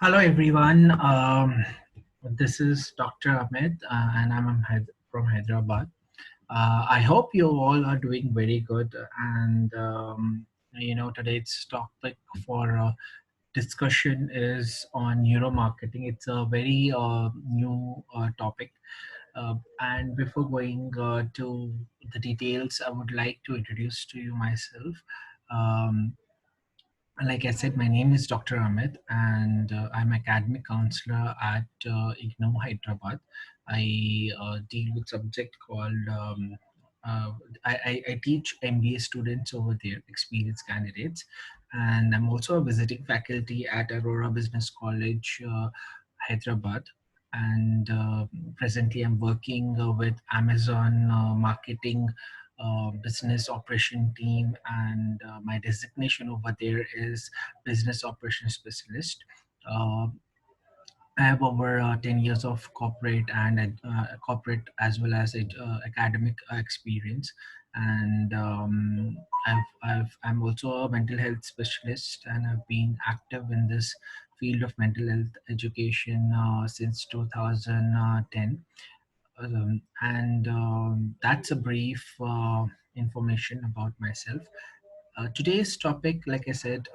Hello, everyone. This is Dr. Ahmed, and from Hyderabad. I hope you all are doing very good. And today's topic for discussion is on neuromarketing. It's a very new topic. And before going to the details, I would like to introduce to you myself. Um, like I said, my name is Dr. Amit, and I'm academic counselor at IGNOU Hyderabad. I deal with subject called uh, I teach MBA students over there, experienced candidates, and I'm also a visiting faculty at Aurora Business College, Hyderabad. And presently, I'm working with Amazon marketing business operation team, and my designation over there is business operations specialist. uh, I have over 10 years of corporate and corporate as well as academic experience, and I'm also a mental health specialist, and I've been active in this field of mental health education since 2010. And that's a brief information about myself. Today's topic, like I said,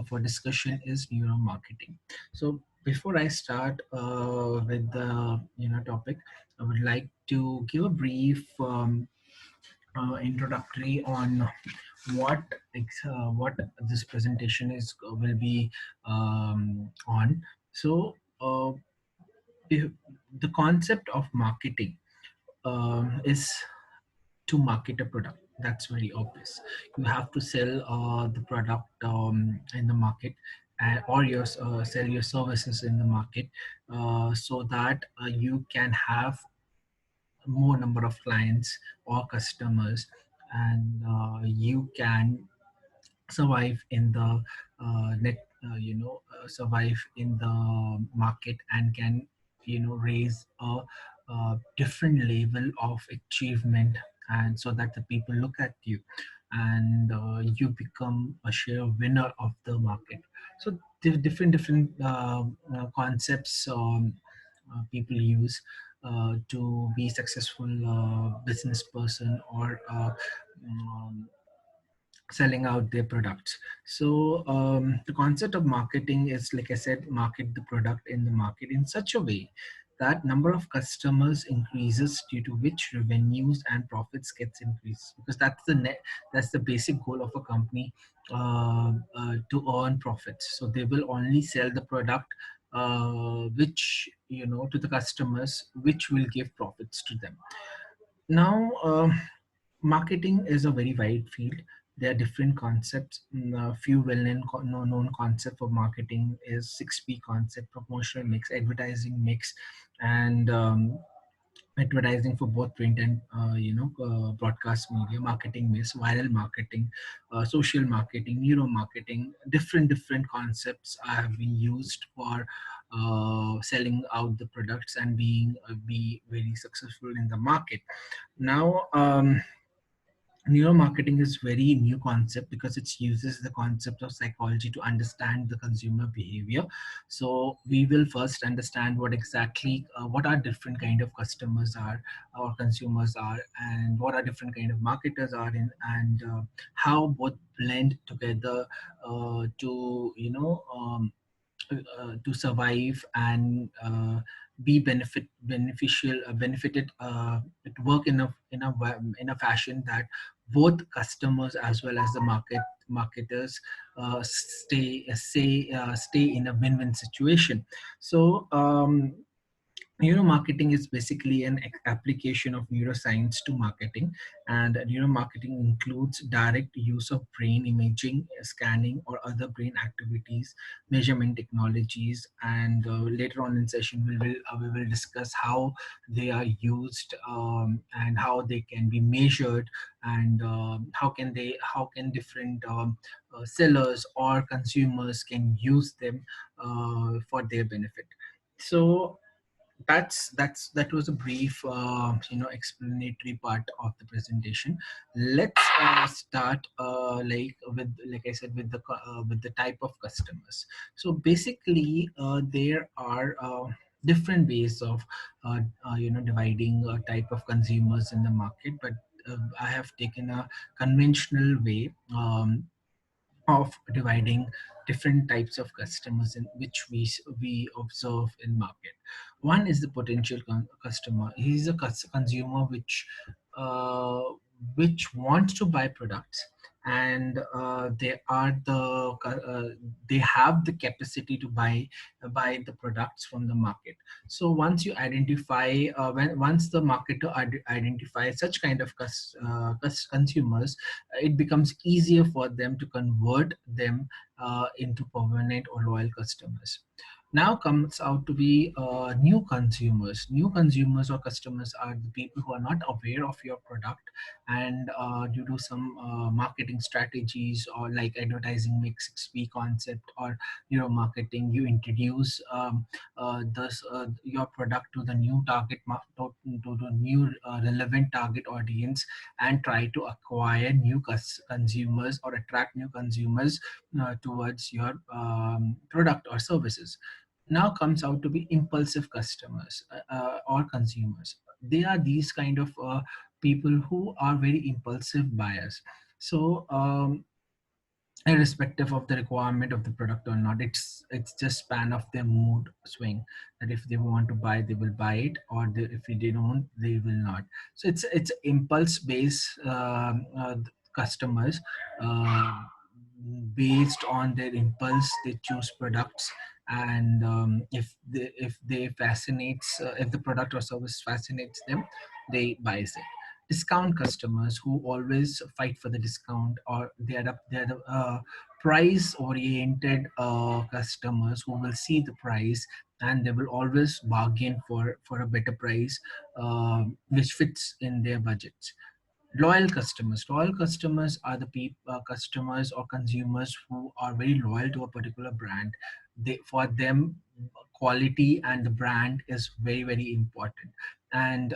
for discussion is neuromarketing. So before I start with the topic, I would like to give a brief introductory on what what this presentation is will be on. So if, the concept of marketing is to market a product. That's very obvious. You have to sell the product in the market, or sell your services in the market, so that you can have more number of clients or customers, and you can survive in the survive in the market, and can raise a different level of achievement, and so that the people look at you, and you become a share winner of the market. So different concepts people use to be successful business person, or selling out their products. So the concept of marketing is, like I said, market the product in the market in such a way that number of customers increases, due to which revenues and profits gets increased, because that's the basic goal of a company, to earn profits. So they will only sell the product which to the customers, which will give profits to them. Now, marketing is a very wide field. There are different concepts. A few known concept for marketing is 6P concept: promotional mix, advertising mix, and advertising for both print and broadcast media, marketing mix, viral marketing, social marketing, neuromarketing. Different concepts have been used for selling out the products and be very successful in the market. Now, neuromarketing is very new concept because it uses the concept of psychology to understand the consumer behavior. So we will first understand what are different kind of customers are, or consumers are, and what are different kind of marketers are in, and how both blend together to survive and be benefited, it work in a fashion that both customers as well as the marketers stay in a win-win situation. So neuromarketing is basically an application of neuroscience to marketing, and neuromarketing includes direct use of brain imaging, scanning, or other brain activities, measurement technologies, and later on in session we will discuss how they are used, and how they can be measured, and how can different sellers or consumers can use them for their benefit. So That was a brief explanatory part of the presentation. Let's start like I said with the type of customers. So basically there are different ways of dividing a type of consumers in the market, but I have taken a conventional way of dividing different types of customers in which we observe in market. One is the potential customer. He is a consumer uh, which wants to buy products, and they have the capacity to buy the products from the market. So once you identify when once the marketer identifies such kind of consumers, it becomes easier for them to convert them into permanent or loyal customers. Now comes out to be new consumers. New consumers or customers are the people who are not aware of your product, and due to some marketing strategies or like advertising mix 6P concept or neuromarketing, you introduce your product to the new to the new relevant target audience, and try to acquire new consumers or attract new consumers towards your product or services. Now comes out to be impulsive customers or consumers. They are these kind of people who are very impulsive buyers. So irrespective of the requirement of the product or not, it's just span of their mood swing, that if they want to buy they will buy it, or if they don't they will not. So it's impulse based customers. Based on their impulse they choose products, and if they fascinates if the product or service fascinates them, they buys it. Discount customers who always fight for the discount, or they're the price oriented customers who will see the price, and they will always bargain for a better price which fits in their budgets. Loyal customers are the customers or consumers who are very loyal to a particular brand. For them, quality and the brand is very very important, and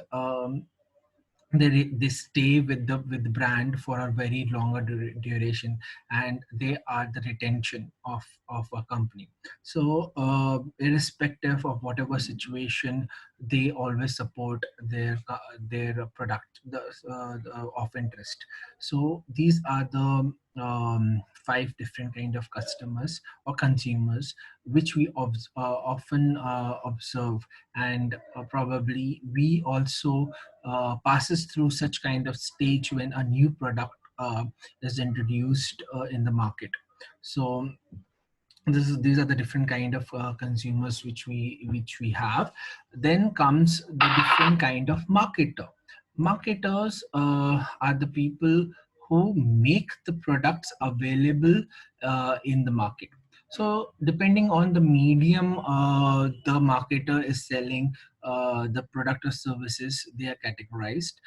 they stay with the brand for a very longer duration, and they are the retention of a company. So irrespective of whatever situation, they always support their product of interest. So these are the five different kind of customers or consumers which we often observe, and probably we also passes through such kind of stage when a new product is introduced in the market. So these are the different kind of consumers which we have. Then comes the different kind of marketer. Marketers are the people who make the products available in the market. So depending on the medium the marketer is selling the product or services, they are categorized.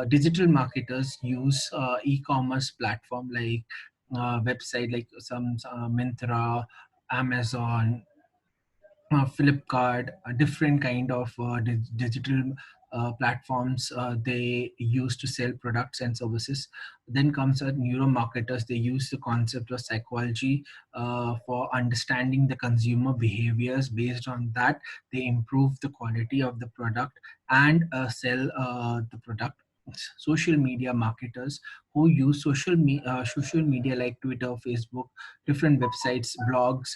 Digital marketers use e-commerce platform like website like some Myntra, Amazon, Flipkart, different kind of digital platforms they use to sell products and services. Then comes neuromarketers. They use the concept of psychology for understanding the consumer behaviors. Based on that, they improve the quality of the product and sell the product. Social media marketers who use social media like Twitter, Facebook, different websites, blogs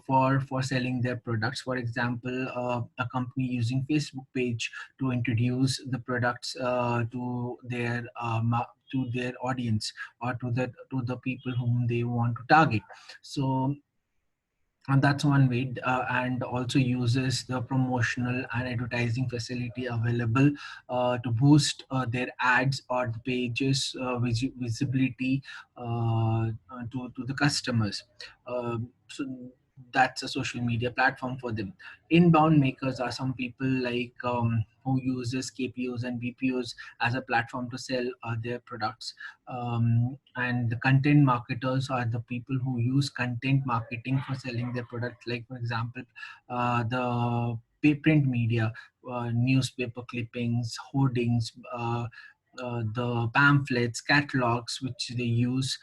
for selling their products. For example, a company using Facebook page to introduce the products to their audience, or to the people whom they want to target. So and that's one way, and also uses the promotional and advertising facility available to boost their ads or the pages visibility to the customers. So that's a social media platform for them. Inbound makers are some people like who uses KPOs and BPOs as a platform to sell their products. And the content marketers are the people who use content marketing for selling their products. Like for example, the print media, newspaper clippings, hoardings, the pamphlets, catalogs, which they use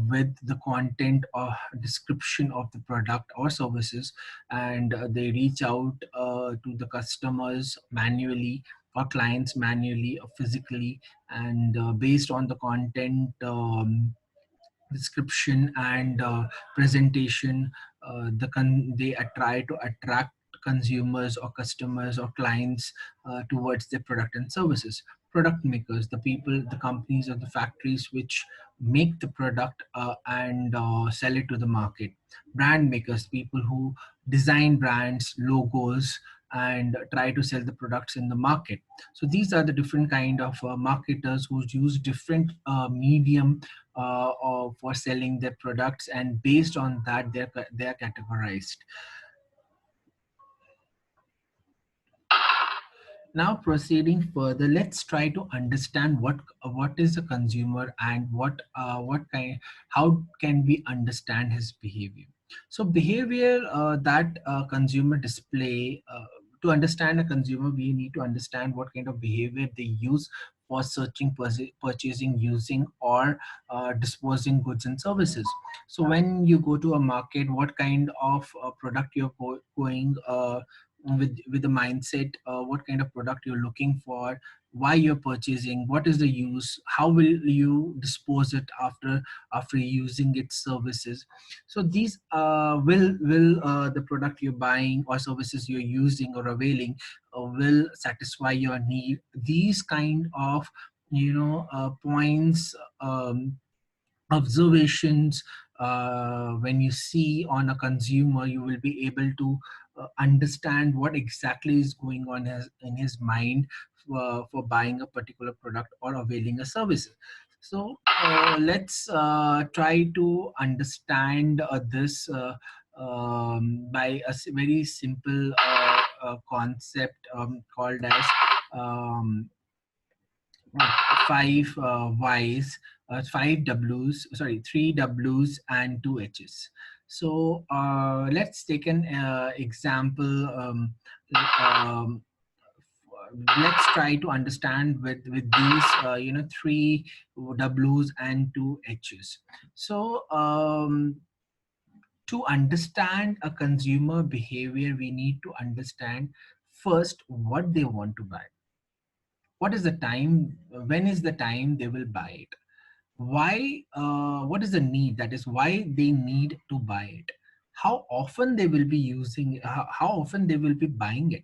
with the content or description of the product or services, and they reach out to the customers manually or clients manually or physically, and based on the content, description and presentation, they try to attract consumers or customers or clients towards their product and services. Product makers, the people, the companies or the factories which make the product and sell it to the market. Brand makers, people who design brands, logos, and try to sell the products in the market. So these are the different kind of marketers who use different medium or for selling their products, and based on that they're categorized. Now proceeding further, let's try to understand what is a consumer and what kind, how can we understand his behavior. So behavior that consumer display, to understand a consumer we need to understand what kind of behavior they use for searching, purchasing, using, or disposing goods and services. So when you go to a market, what kind of product you're going with the mindset, what kind of product you're looking for, why you're purchasing, what is the use, how will you dispose it after using its services. So these will the product you're buying or services you're using or availing will satisfy your need. These kind of points, observations, when you see on a consumer, you will be able to understand what exactly is going on in his mind for buying a particular product or availing a service. So let's try to understand this by a very simple concept called as um, five Y's, five W's, sorry, three W's and two H's. So let's take an example. Um, let's try to understand with these, three W's and two H's. So to understand a consumer behavior, we need to understand first what they want to buy, what is the time, when is the time they will buy it, why, what is the need, that is why they need to buy it, how often they will be using, how often they will be buying it,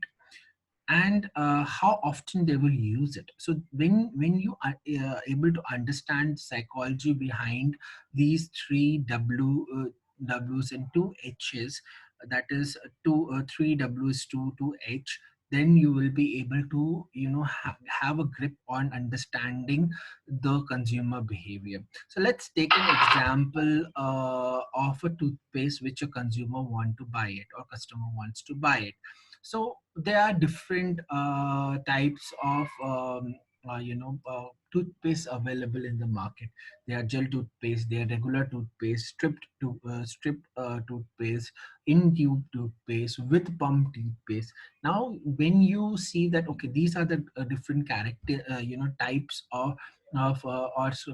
and how often they will use it. So when you are able to understand psychology behind these three W's and two H's, that is three W's to two H, then you will be able to have a grip on understanding the consumer behavior. So let's take an example of a toothpaste which a consumer want to buy it or customer wants to buy it. So there are different types of toothpaste available in the market. There are gel toothpaste, there are regular toothpaste, stripped toothpaste, in tube toothpaste, with pump toothpaste. Now when you see that, okay, these are the different character types or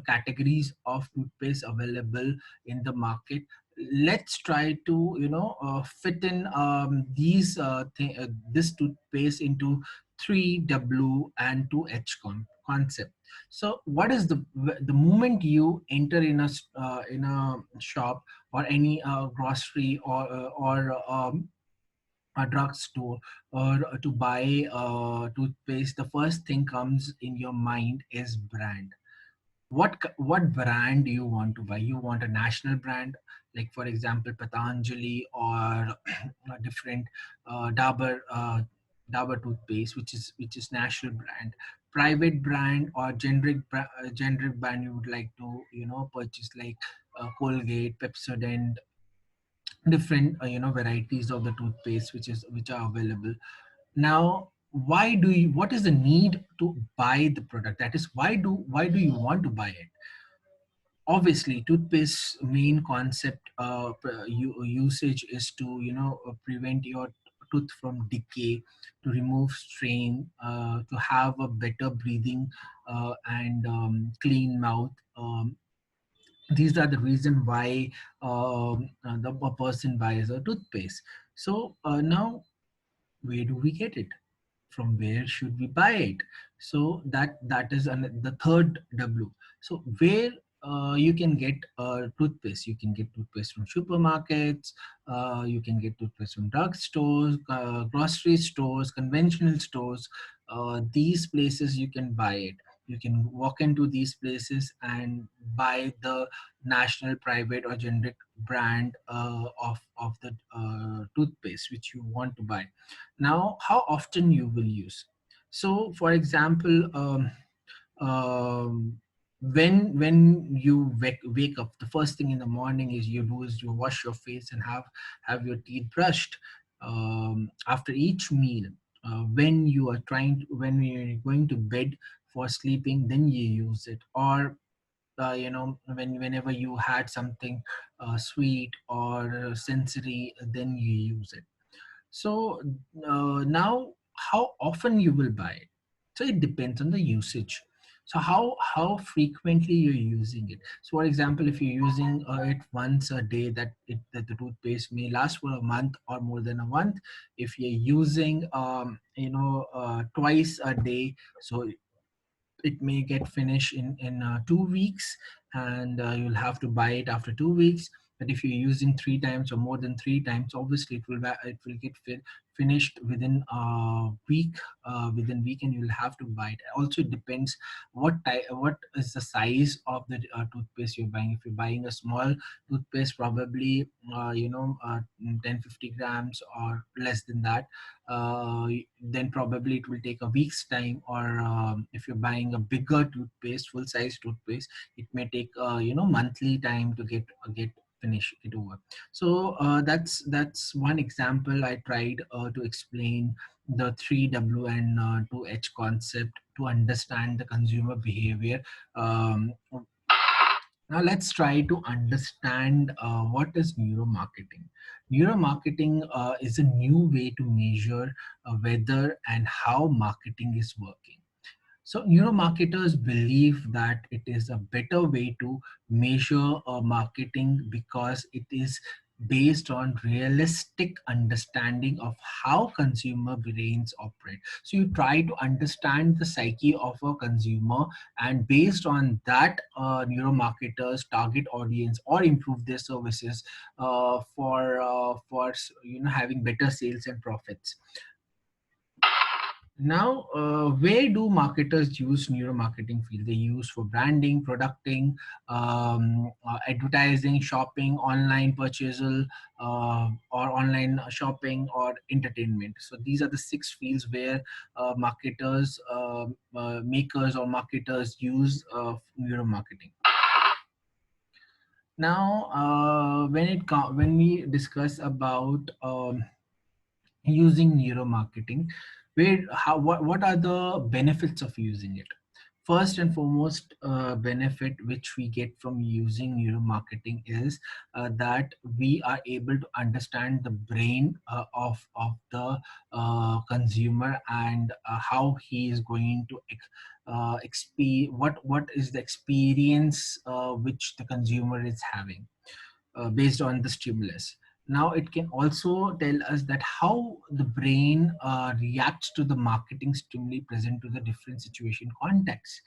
categories of toothpaste available in the market, let's try to fit in this toothpaste into 3W and 2H concept. So what is the moment you enter in a shop or any grocery or a drugstore, or to buy toothpaste, the first thing comes in your mind is brand. What brand do you want to buy? You want a national brand, like for example Patanjali, or a different Dabur toothpaste, which is national brand, private brand, or generic brand you would like to purchase, like Colgate, Pepsodent, different varieties of the toothpaste which are available. Now what is the need to buy the product, that is why do you want to buy it? Obviously toothpaste main concept usage is to prevent your tooth from decay, to remove strain, to have a better breathing and clean mouth. These are the reason why a person buys a toothpaste. So now, where do we get it? From where should we buy it? So that is the third W. So where you can get toothpaste, you can get toothpaste from supermarkets, you can get toothpaste from drug stores, grocery stores, conventional stores. These places you can buy it. You can walk into these places and buy the national, private, or generic brand of the toothpaste which you want to buy. Now, how often you will use? So for example, um, when you wake up, the first thing in the morning is you wash your face and have your teeth brushed. After each meal, when you're going to bed for sleeping, then you use it. Or whenever you had something sweet or sensory, then you use it. So now, how often you will buy it? So it depends on the usage. So how frequently you're using it. So for example, if you're using it once a day, that the toothpaste may last for a month or more than a month. If you're using twice a day, so it may get finished in 2 weeks, and you'll have to buy it after 2 weeks. But if you're using three times or more than three times, obviously it will get finished within a week. Within week, and you'll have to buy it. Also, it depends what is the size of the toothpaste you're buying. If you're buying a small toothpaste, probably 10-50 grams or less than that, uh, then probably it will take a week's time. Or if you're buying a bigger toothpaste, full size toothpaste, it may take monthly time to get finish it over. So that's one example I tried to explain the 3W and 2H concept to understand the consumer behavior. um, Now let's try to understand what is neuromarketing. Neuromarketing is a new way to measure whether and how marketing is working. So neuromarketers believe that it is a better way to measure marketing because it is based on realistic understanding of how consumer brains operate. So you try to understand the psyche of a consumer, and based on that, neuromarketers target audience or improve their services for having better sales and profits. Now, where do marketers use neuromarketing field? They use for branding, producting, advertising, shopping, online purchasal, or online shopping, or entertainment. So these are the six fields where marketers, makers, or marketers use neuromarketing. Now, when we discuss about using neuromarketing, what are the benefits of using it? First and foremost benefit which we get from using neuromarketing is that we are able to understand the brain of the consumer, and how he is going to what is the experience which the consumer is having based on the stimulus. Now, it can also tell us that how the brain reacts to the marketing stimuli present to the different situation context.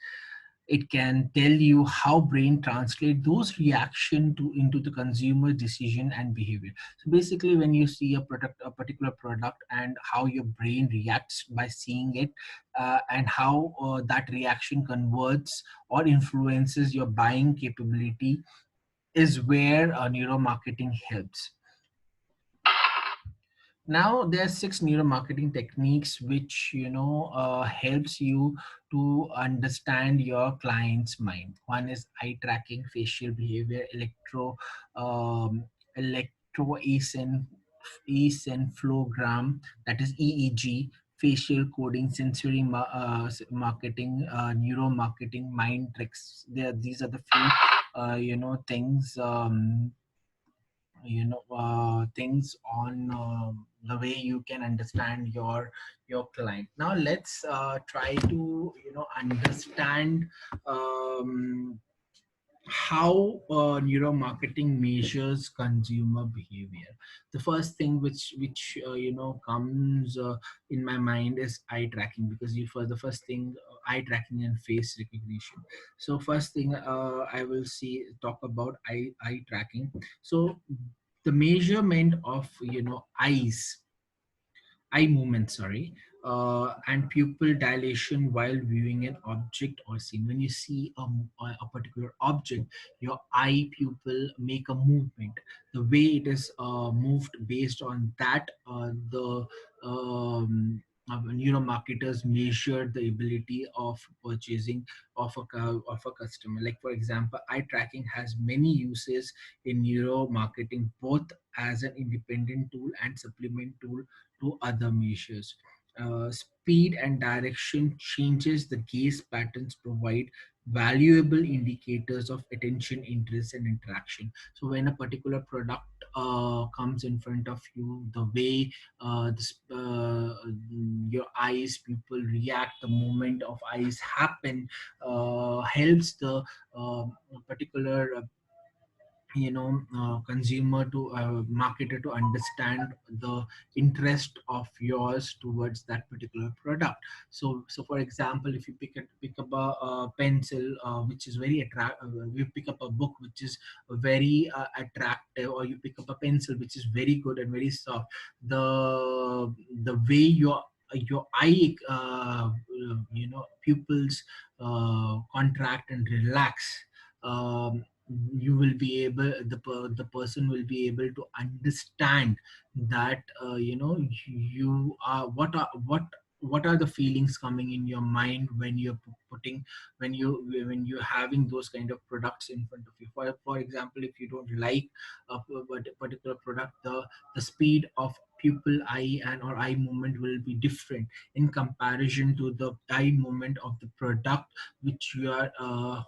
It can tell you how brain translate those reaction to into the consumer decision and behavior. So basically, when you see a particular product, and how your brain reacts by seeing it, and how that reaction converts or influences your buying capability, is where neuromarketing helps. Now there are six neuromarketing techniques which helps you to understand your client's mind. One is eye tracking, facial behavior, electroencephalogram, that is EEG, facial coding, sensory marketing, neuromarketing, mind tricks. These are the few things things on the way you can understand your client. Now let's try to understand um, how neuromarketing measures consumer behavior. The first thing which comes in my mind is eye tracking, because you for the first thing, eye tracking and face recognition. So first thing, I will see talk about eye tracking. So the measurement of eye movement, sorry, and pupil dilation while viewing an object or scene. When you see a particular object, your eye pupil make a movement. The way it is moved, based on that, the neuromarketers measure the ability of purchasing of a customer. Like for example, eye tracking has many uses in neuromarketing, both as an independent tool and supplement tool to other measures. Speed and direction changes the gaze patterns provide valuable indicators of attention, interest, and interaction. So when a particular product comes in front of you, the way your eyes people react, the movement of eyes happen, helps the particular consumer to marketer to understand the interest of yours towards that particular product. So for example, if you pick up a pencil which is very attractive, you pick up a book which is very attractive, or you pick up a pencil which is very good and very soft, the way your eye pupils contract and relax, um, you will be able the person will be able to understand that you are what are the feelings coming in your mind when you're putting when you're having those kind of products in front of you. For example, if you don't like a particular product, the speed of pupil eye and or eye movement will be different in comparison to the eye movement of the product which you are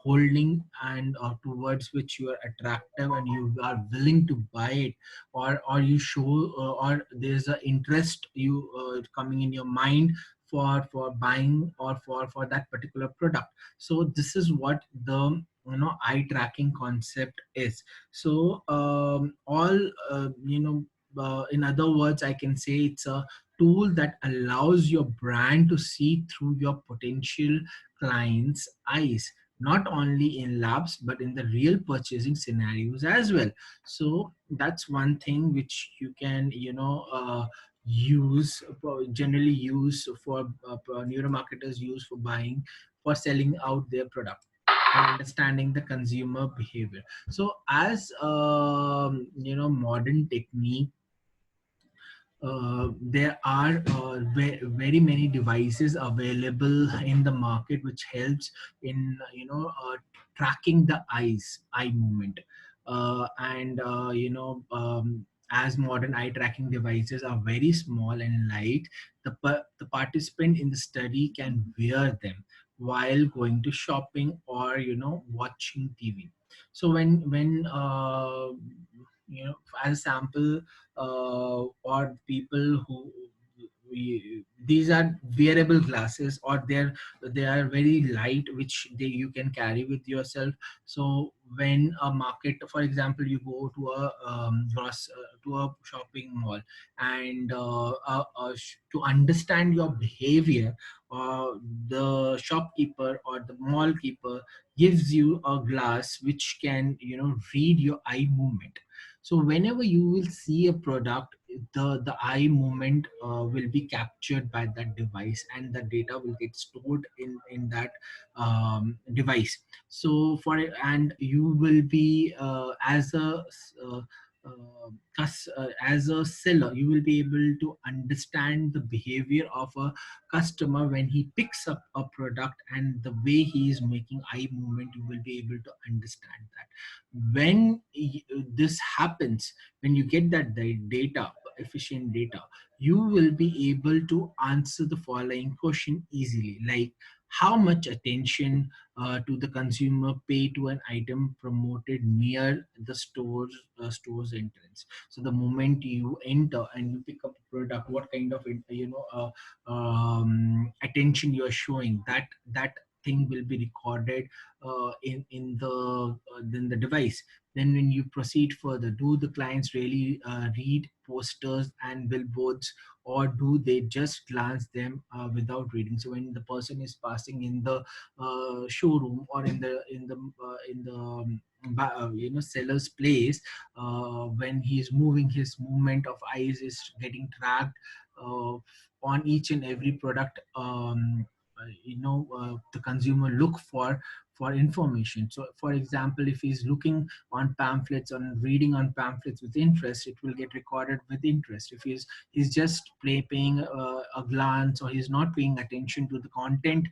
holding, and towards which you are attractive and you are willing to buy it, or you show or there's a interest you coming in your mind for buying or for that particular product. So this is what the eye tracking concept is. So all in other words, I can say it's a tool that allows your brand to see through your potential clients' eyes, not only in labs but in the real purchasing scenarios as well. So that's one thing which you can use generally use for neuromarketers use for buying, for selling out their product, for understanding the consumer behavior. So as modern technique, there are very many devices available in the market which helps in tracking the eye movement, and as modern eye tracking devices are very small and light, the participant in the study can wear them while going to shopping or watching TV. So when as a sample, or people who these are wearable glasses, or they are very light, which you can carry with yourself. So when a market, for example, you go to a to a shopping mall, and to understand your behavior, the shopkeeper or the mall keeper gives you a glass which can read your eye movement. So whenever you will see a product, the eye movement will be captured by that device, and the data will get stored in that device. So and you will be uh, as a seller, you will be able to understand the behavior of a customer when he picks up a product, and the way he is making eye movement, you will be able to understand that. When this happens, when you get that data, efficient data, you will be able to answer the following question easily, like how much attention to the consumer pay to an item promoted near the store's entrance. So the moment you enter and you pick up a product, what kind of attention you are showing, that thing will be recorded in the device. Then when you proceed further, do the clients really read posters and billboards, or do they just glance them without reading? So when the person is passing in the showroom, or in the seller's place, when he's moving, his movement of eyes is getting tracked on each and every product. The consumer look for information. So for example, if he's looking on pamphlets, on reading on pamphlets with interest, it will get recorded with interest. If he's just paying a glance, or he's not paying attention to the content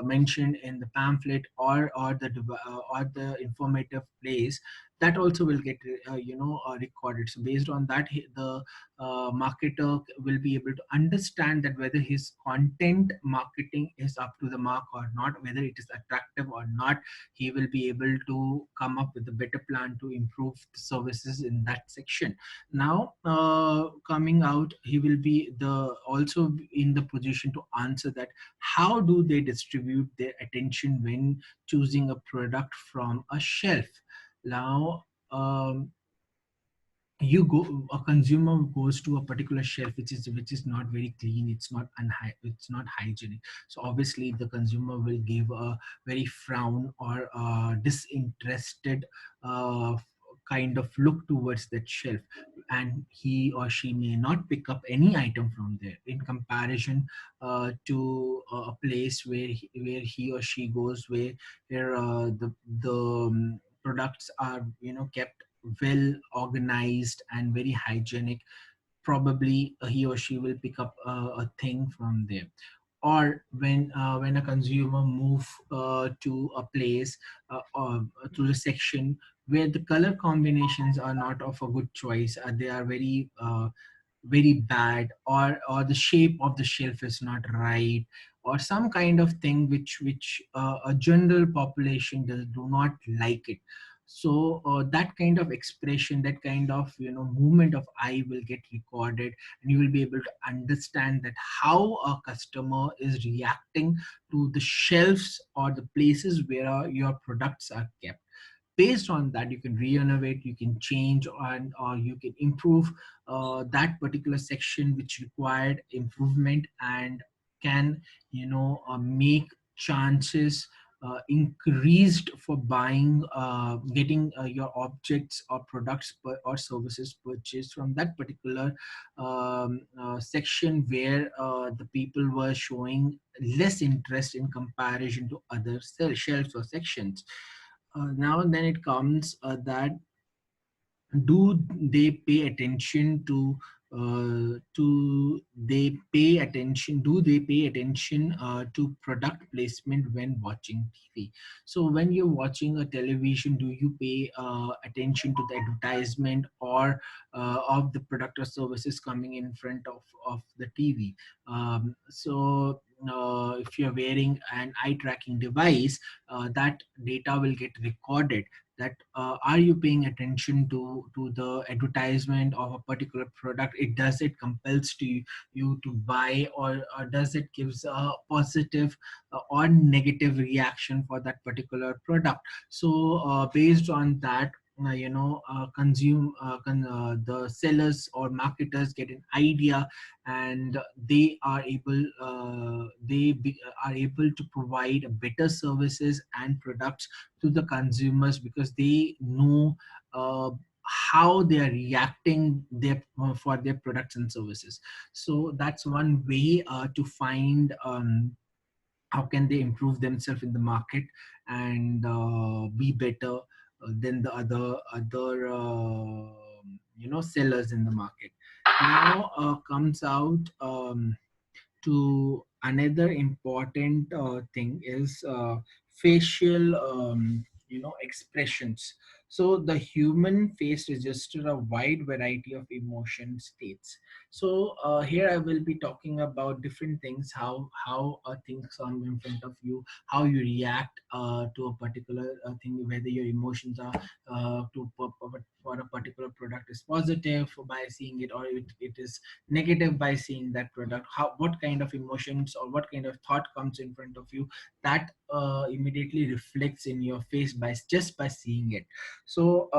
mentioned in the pamphlet, or the informative place, that also will get recorded. So based on that, the marketer will be able to understand that whether his content marketing is up to the mark or not, whether it is attractive or not. He will be able to come up with a better plan to improve the services in that section. Now, coming out, he will be the also in the position to answer that how do they distribute their attention when choosing a product from a shelf. Now, a consumer goes to a particular shelf which is not very clean, it's not hygienic. So obviously the consumer will give a very frown or disinterested uh, kind of look towards that shelf, and he or she may not pick up any item from there, in comparison to a place where he or she goes, where the products are kept well organized and very hygienic. Probably he or she will pick up a thing from there. Or when a consumer move to a place, or to the section where the color combinations are not of a good choice, they are very bad, or the shape of the shelf is not right, or some kind of thing which a general population do not like it. So that kind of expression, that kind of movement of eye will get recorded, and you will be able to understand that how a customer is reacting to the shelves or the places where your products are kept. Based on that, you can re-innovate, you can change, and or you can improve that particular section which required improvement, and can make chances increased for getting your objects or products or services purchased from that particular section where the people were showing less interest in comparison to other shelves or sections. Now and then it comes that do they pay attention to product placement when watching TV? So when you're watching a television, do you pay attention to the advertisement or of the product or services coming in front of the TV? If you're wearing an eye tracking device, that data will get recorded, that are you paying attention to the advertisement of a particular product? It compels you to buy, or does it gives a positive or negative reaction for that particular product? So based on that, the sellers or marketers get an idea, and are able to provide better services and products to the consumers, because they know how they are reacting for their products and services. So that's one way to find how can they improve themselves in the market, and be better than the other sellers in the market. Now comes out to another important thing is facial expressions. So the human face register a wide variety of emotion states. So here I will be talking about different things, how things come in front of you, how you react to a particular thing, whether your emotions are for a particular product is positive by seeing it, or it is negative by seeing that product. How, what kind of emotions or what kind of thought comes in front of you, that immediately reflects in your face by just by seeing it. So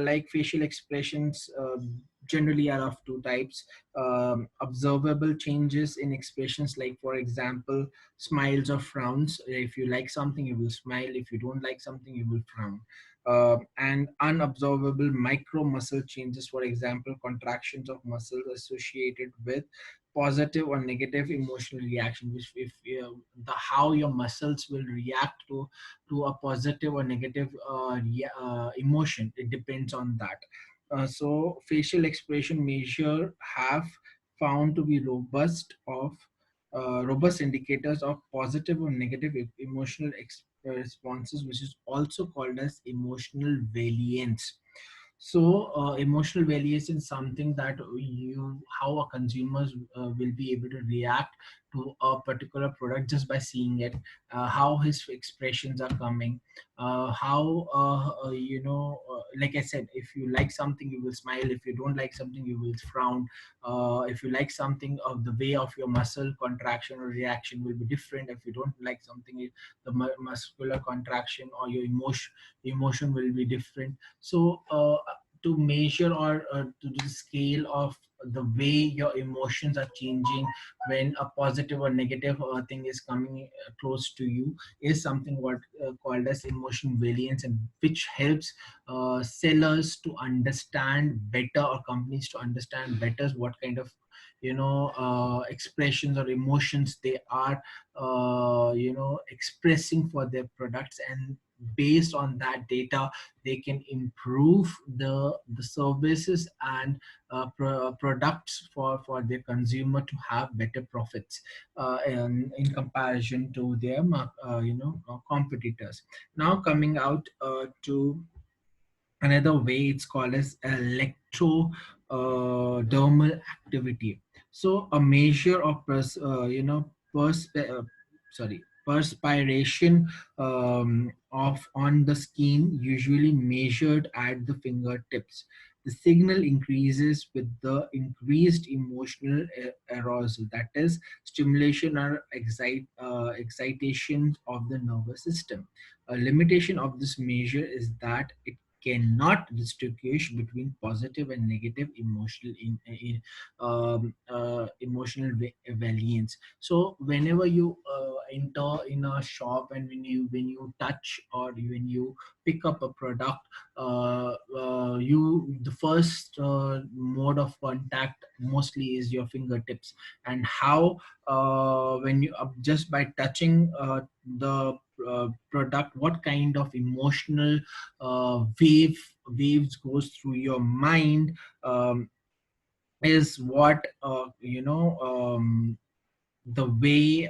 like facial expressions generally are of two types: observable changes in expressions, like for example smiles or frowns. If you like something, you will smile; if you don't like something, you will frown. And unobservable micro muscle changes, for example contractions of muscles associated with positive or negative emotional reaction, which if the how your muscles will react to a positive or negative emotion, it depends on that. So facial expression measure have found to be robust indicators of positive or negative emotional responses, which is also called as emotional variance. So emotional variation is something that you how a consumers will be able to react to a particular product just by seeing it, how his expressions are coming, how like I said, if you like something you will smile, if you don't like something you will frown, if you like something, of the way of your muscle contraction or reaction will be different. If you don't like something, the muscular contraction or your emotion will be different. So to measure or to the scale of the way your emotions are changing when a positive or negative thing is coming close to you is something what called as emotion variance, and which helps sellers to understand better, or companies to understand better, what kind of expressions or emotions they are expressing for their products. And based on that data, they can improve the services and products for their consumer to have better profits in comparison to their competitors. Now coming out to another way, it's called as electrodermal activity. So a measure of perspiration of on the skin, usually measured at the fingertips. The signal increases with the increased emotional arousal, that is stimulation or excitation of the nervous system. A limitation of this measure is that it cannot distinguish between positive and negative emotional variance. So whenever you enter in a shop, and when you touch or when you pick up a product, you the first mode of contact mostly is your fingertips. And how when you just by touching the product, what kind of emotional waves goes through your mind, is what the way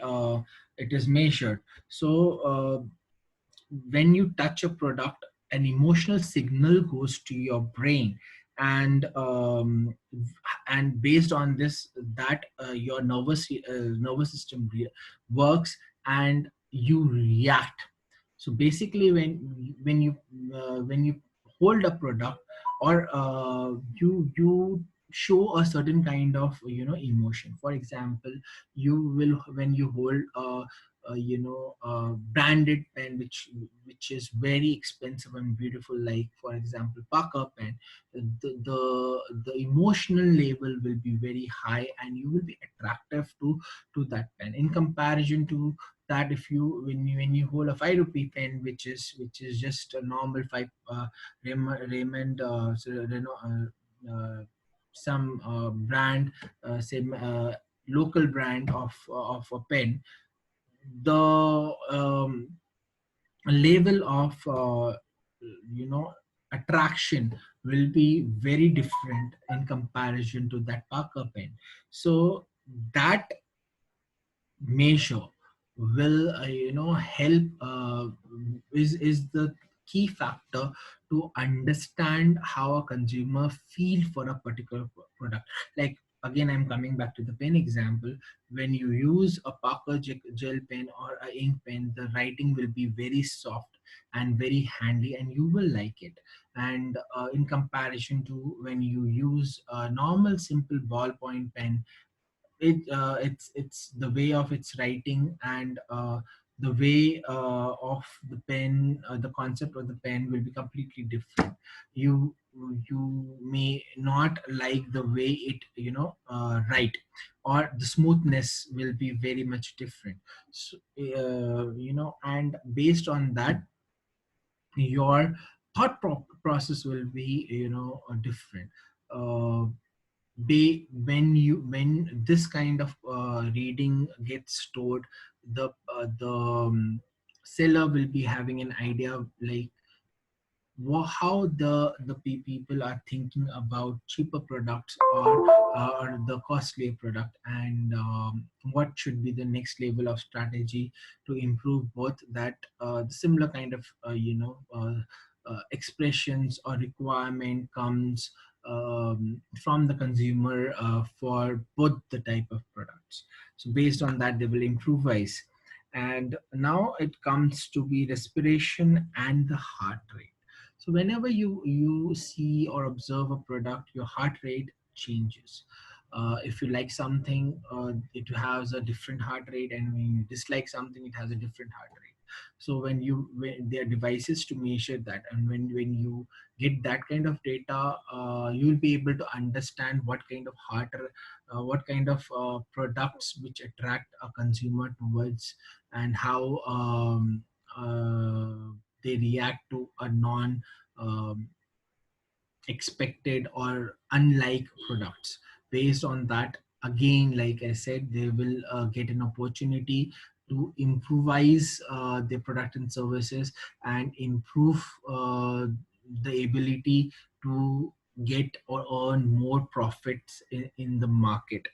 it is measured. So when you touch a product, an emotional signal goes to your brain, and based on this, that your nervous system works, and you react. So basically, when you hold a product, or you show a certain kind of emotion. For example, you will when you hold branded pen, which is very expensive and beautiful, like for example Parker pen, the emotional level will be very high, and you will be attractive to that pen in comparison to that. If you when you hold a 5 rupee pen, which is just a normal five Raymond some brand, same local brand of a pen, the level of attraction will be very different in comparison to that Parker pen. So that measure will help is the key factor to understand how a consumer feel for a particular product. Like, again, I'm coming back to the pen example. When you use a Parker gel pen or a ink pen, the writing will be very soft and very handy, and you will like it. And in comparison to when you use a normal simple ballpoint pen, it's the way of its writing, and the way of the pen, the concept of the pen will be completely different. You may not like the way it write, or the smoothness will be very much different. So, and based on that, your process will be different. uh, when this kind of reading gets stored, the seller will be having an idea, like how the people are thinking about cheaper products, or the costlier product, and what should be the next level of strategy to improve both that, the similar kind of expressions or requirement comes from the consumer for both the type of products. So based on that, they will improvise. And now it comes to be respiration and the heart rate. So whenever you see or observe a product, your heart rate changes. If you like something, it has a different heart rate, and when you dislike something, it has a different heart rate. So when there are devices to measure that, and when you get that kind of data, you will be able to understand what kind of products which attract a consumer towards, and how they react to a non um, expected or unlike products. Based on that, again, like I said, they will get an opportunity to improvise their product and services, and improve the ability to get or earn more profits in the market.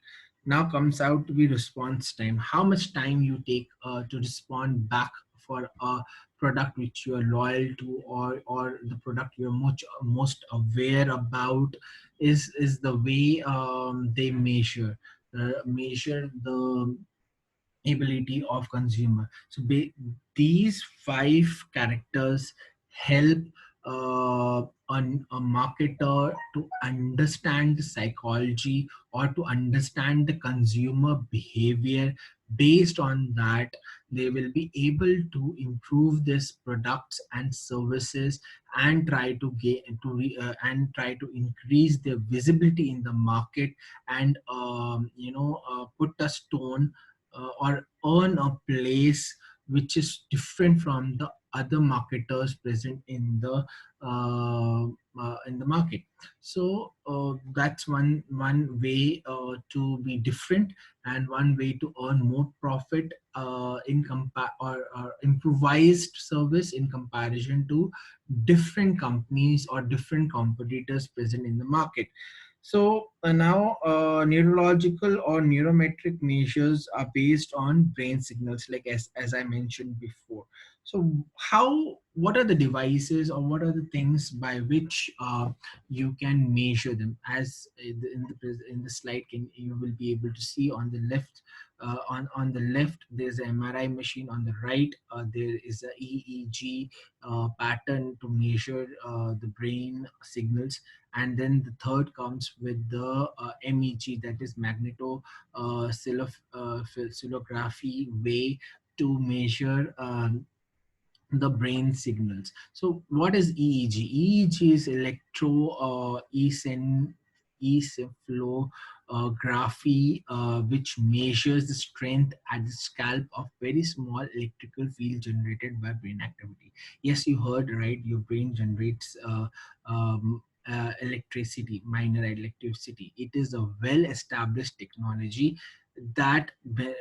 Now comes out to be response time. How much time you take to respond back for a product which you are loyal to, or the product you're most aware about, is the way they measure the ability of consumer. So these five characters help a marketer to understand the psychology, or to understand the consumer behavior. Based on that, they will be able to improve these products and services, and try to get and try to increase their visibility in the market, and put a stone or earn a place which is different from the other marketers present in the market. So that's one way to be different, and one way to earn more profit or improvised service in comparison to different companies or different competitors present in the market. So now neurological or neurometric measures are based on brain signals, like as I mentioned before. So what are the devices, or what are the things by which you can measure them? As in the slide, you will be able to see on the left. On the left, there's an MRI machine. On the right, there is a EEG pattern to measure the brain signals. And then the third comes with the MEG, that is oscillography way to measure the brain signals. So what is EEG? EEG is encephalography, which measures the strength at the scalp of very small electrical field generated by brain activity. Yes, you heard right. Your brain generates electricity, minor electricity. It is a well-established technology that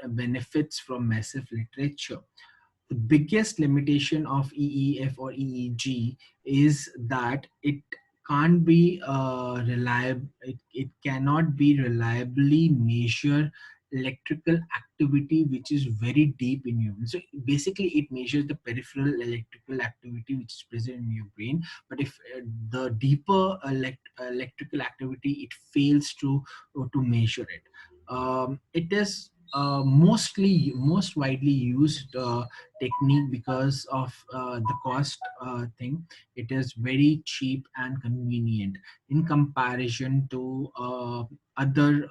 benefits from massive literature. The biggest limitation of EEF or EEG is that it can't be reliable. It cannot be reliably measured electrical activity which is very deep in your brain. So basically it measures the peripheral electrical activity which is present in your brain. But if the deeper electrical activity, it fails to measure it. It is most widely used technique because of the cost thing. It is very cheap and convenient in comparison to other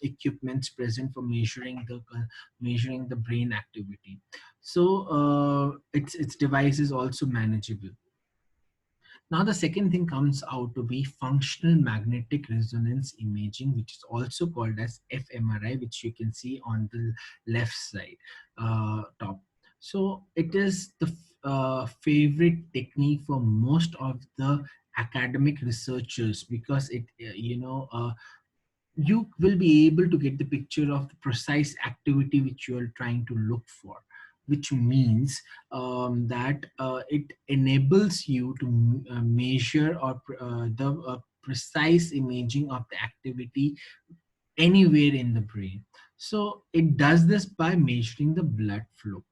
equipments present for measuring the brain activity. So its device is also manageable. Now, the second thing comes out to be functional magnetic resonance imaging, which is also called as fMRI, which you can see on the left side top. So, it is the favorite technique for most of the academic researchers because you will be able to get the picture of the precise activity which you are trying to look for, which means that it enables you to measure or the precise imaging of the activity anywhere in the brain. So it does this by measuring the blood flow.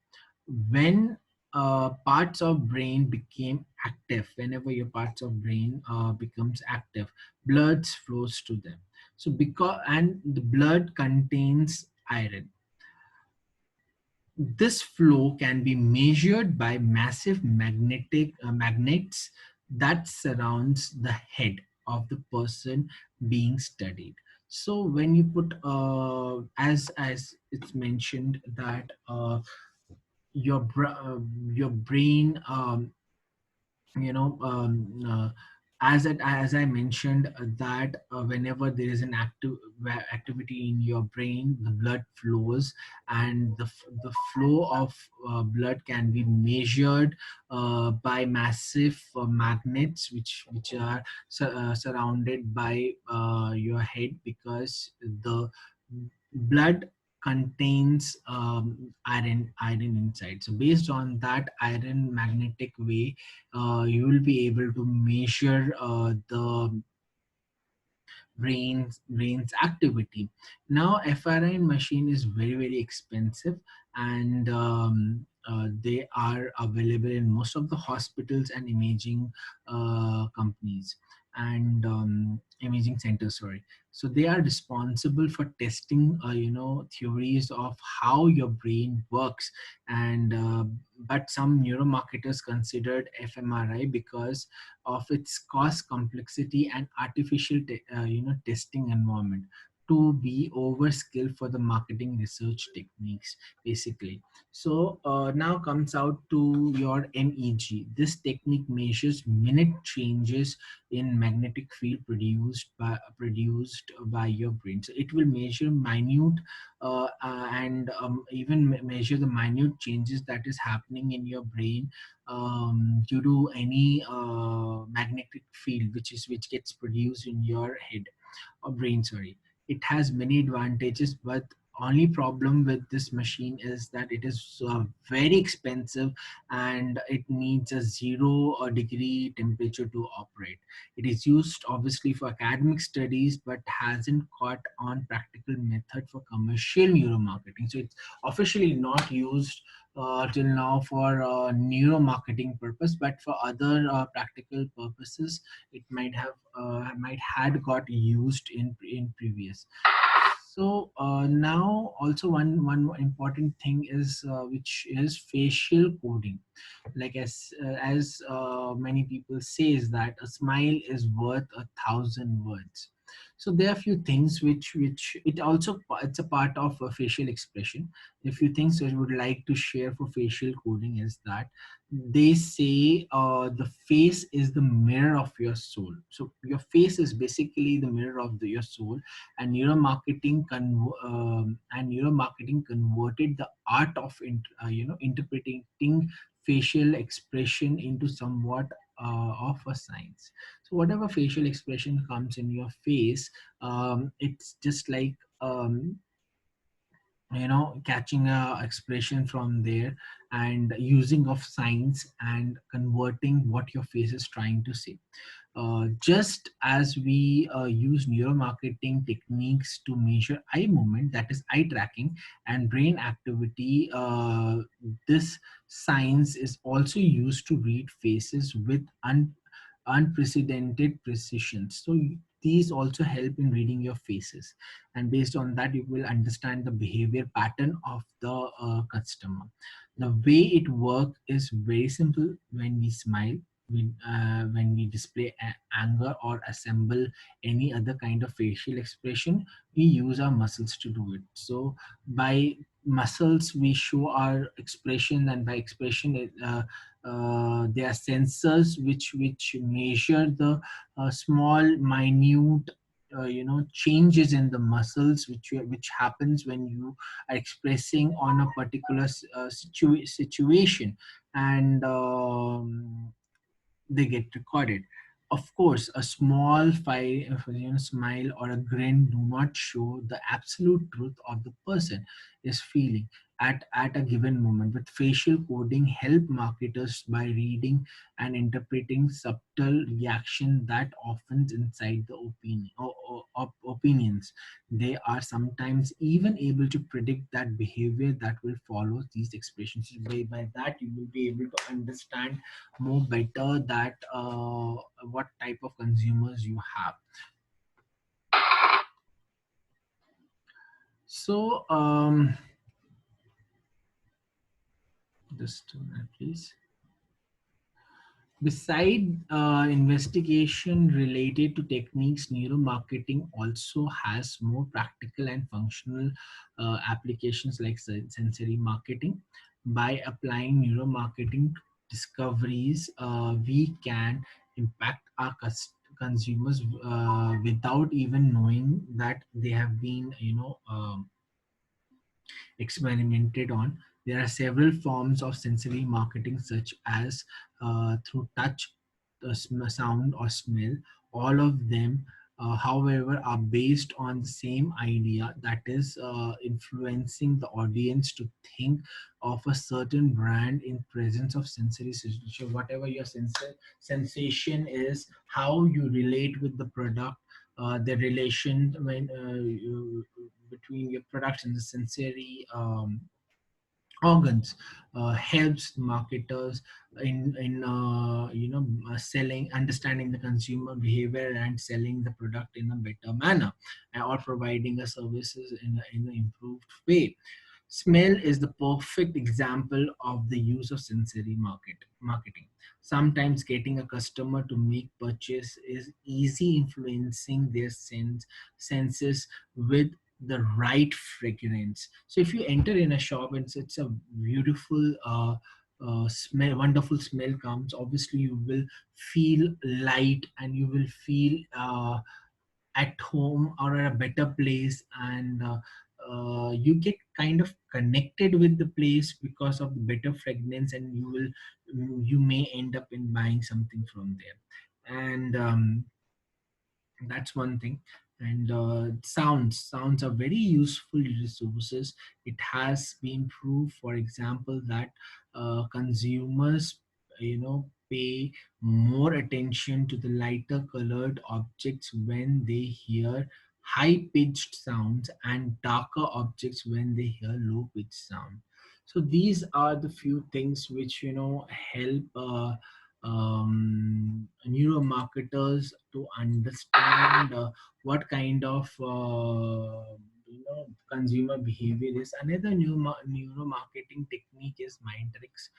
When parts of brain became active, whenever your parts of brain becomes active, blood flows to them. So because and the blood contains iron, this flow can be measured by massive magnets that surrounds the head of the person being studied. So when you put as it's mentioned that your brain you know as I mentioned that whenever there is an activity in your brain, the blood flows, and the flow of blood can be measured by massive magnets which are surrounded by your head, because the blood contains iron inside. So based on that iron magnetic way, you will be able to measure the brain's activity. Now FRI machine is very expensive, and they are available in most of the hospitals and imaging companies and imaging centers, sorry. So they are responsible for testing theories of how your brain works. And but some neuromarketers considered fMRI because of its cost, complexity, and artificial testing environment to be over skilled for the marketing research techniques, basically. So now comes out to your MEG. This technique measures minute changes in magnetic field produced by your brain. So it will measure minute and even measure the minute changes that is happening in your brain due to any magnetic field which gets produced in your head or brain, sorry. It has many advantages, but only problem with this machine is that it is very expensive, and it needs a 0 degree temperature to operate. It is used obviously for academic studies, but hasn't caught on practical method for commercial neuromarketing. So it's officially not used till now for neuromarketing purpose, but for other practical purposes it might had got used in previous. So now also one important thing is which is facial coding. Like as many people say, is that a smile is worth 1,000 words. So there are a few things which it's a part of a facial expression. A few things I would like to share for facial coding is that they say the face is the mirror of your soul. So your face is basically the mirror of your soul. And neuromarketing converted the art of interpreting facial expression into somewhat of a science. So whatever facial expression comes in your face, it's just like catching a expression from there, and using of signs and converting what your face is trying to say. Just as we use neuromarketing techniques to measure eye movement, that is eye tracking, and brain activity, this science is also used to read faces with unprecedented precision. So these also help in reading your faces, and based on that, you will understand the behavior pattern of the customer. The way it works is very simple. When we smile, when we display anger or assemble any other kind of facial expression, we use our muscles to do it. So by muscles we show our expression, and by expression there are sensors which measure the small minute changes in the muscles which happens when you are expressing on a particular situation, and they get recorded. Of course, a small smile or a grin do not show the absolute truth of the person is feeling at a given moment. But facial coding help marketers by reading and interpreting subtle reaction that often inside the opinion or opinions. They are sometimes even able to predict that behavior that will follow these expressions. By that, you will be able to understand more better that what type of consumers you have. So just a minute, please. Beside investigation related to techniques, neuromarketing also has more practical and functional applications like sensory marketing. By applying neuromarketing discoveries, we can impact our consumers without even knowing that they have been, experimented on. There are several forms of sensory marketing, such as through touch, sound, or smell. All of them, however, are based on the same idea, that is, influencing the audience to think of a certain brand in presence of sensory sensation. Whatever your sensation is, how you relate with the product, the relation between your product and the sensory organs helps marketers in selling, understanding the consumer behavior and selling the product in a better manner, or providing a services in an improved way. Smell is the perfect example of the use of sensory marketing. Sometimes getting a customer to make purchase is easy, influencing their senses with the right fragrance. So if you enter in a shop and it's a beautiful smell, wonderful smell comes, obviously you will feel light, and you will feel at home or at a better place, and you get kind of connected with the place because of the better fragrance, and you may end up in buying something from there. And that's one thing. And sounds are very useful resources. It has been proved, for example, that consumers pay more attention to the lighter colored objects when they hear high pitched sounds, and darker objects when they hear low pitched sound. So these are the few things which help neuromarketers to understand what kind of consumer behavior is. Another neuromarketing technique is mind tricks.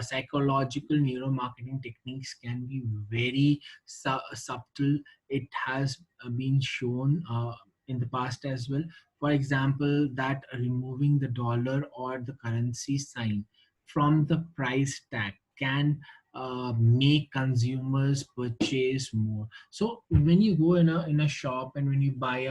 Psychological neuromarketing techniques can be very subtle. It has been shown in the past as well. For example, that removing the dollar or the currency sign from the price tag can make consumers purchase more. So when you go in a shop, and when you buy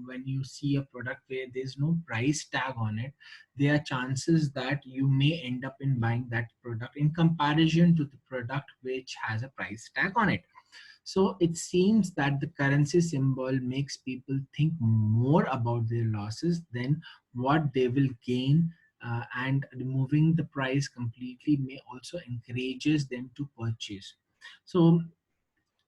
when you see a product where there's no price tag on it, there are chances that you may end up in buying that product in comparison to the product which has a price tag on it. So it seems that the currency symbol makes people think more about their losses than what they will gain and removing the price completely may also encourages them to purchase. So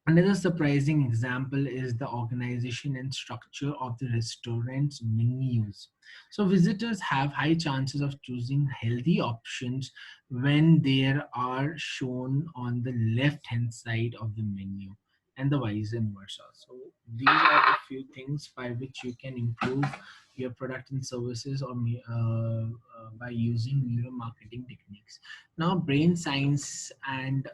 another surprising example is the organization and structure of the restaurant's menus. So visitors have high chances of choosing healthy options when they are shown on the left hand side of the menu, and the vice versa. So these are the few things by which you can improve your product and services, or by using neuromarketing techniques. Now, brain science and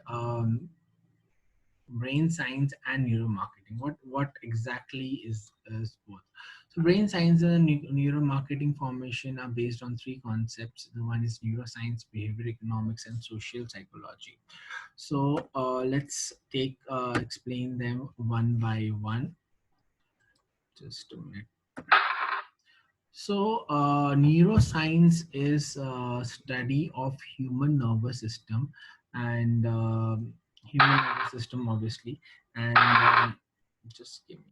neuromarketing. What exactly is both? So brain science and neuromarketing formation are based on three concepts. The one is neuroscience, behavior economics, and social psychology. So let's take explain them one by one. Just a minute. So, neuroscience is a study of human nervous system and human nervous system, obviously. And just give me.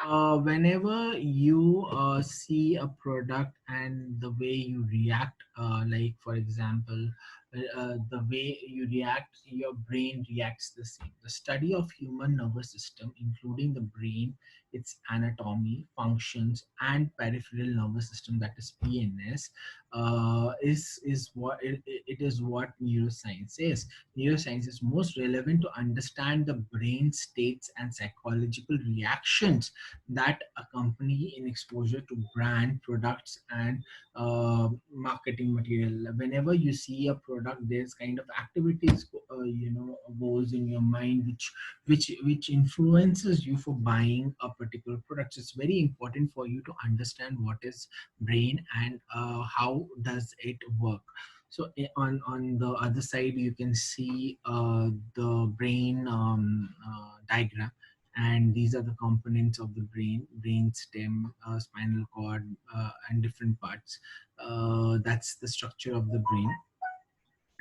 So, whenever you see a product and the way you react, like for example, the way you react, your brain reacts the same. The study of human nervous system, including the brain, its anatomy, functions, and peripheral nervous system, that is PNS, is what it is what neuroscience is. Neuroscience is most relevant to understand the brain states and psychological reactions that accompany in exposure to brand products and marketing material. Whenever you see a product, there's kind of activities goes in your mind which influences you for buying a particular product. So it's very important for you to understand what is brain and how does it work. So on the other side, you can see the brain diagram, and these are the components of the brain stem, spinal cord, and different parts. That's the structure of the brain.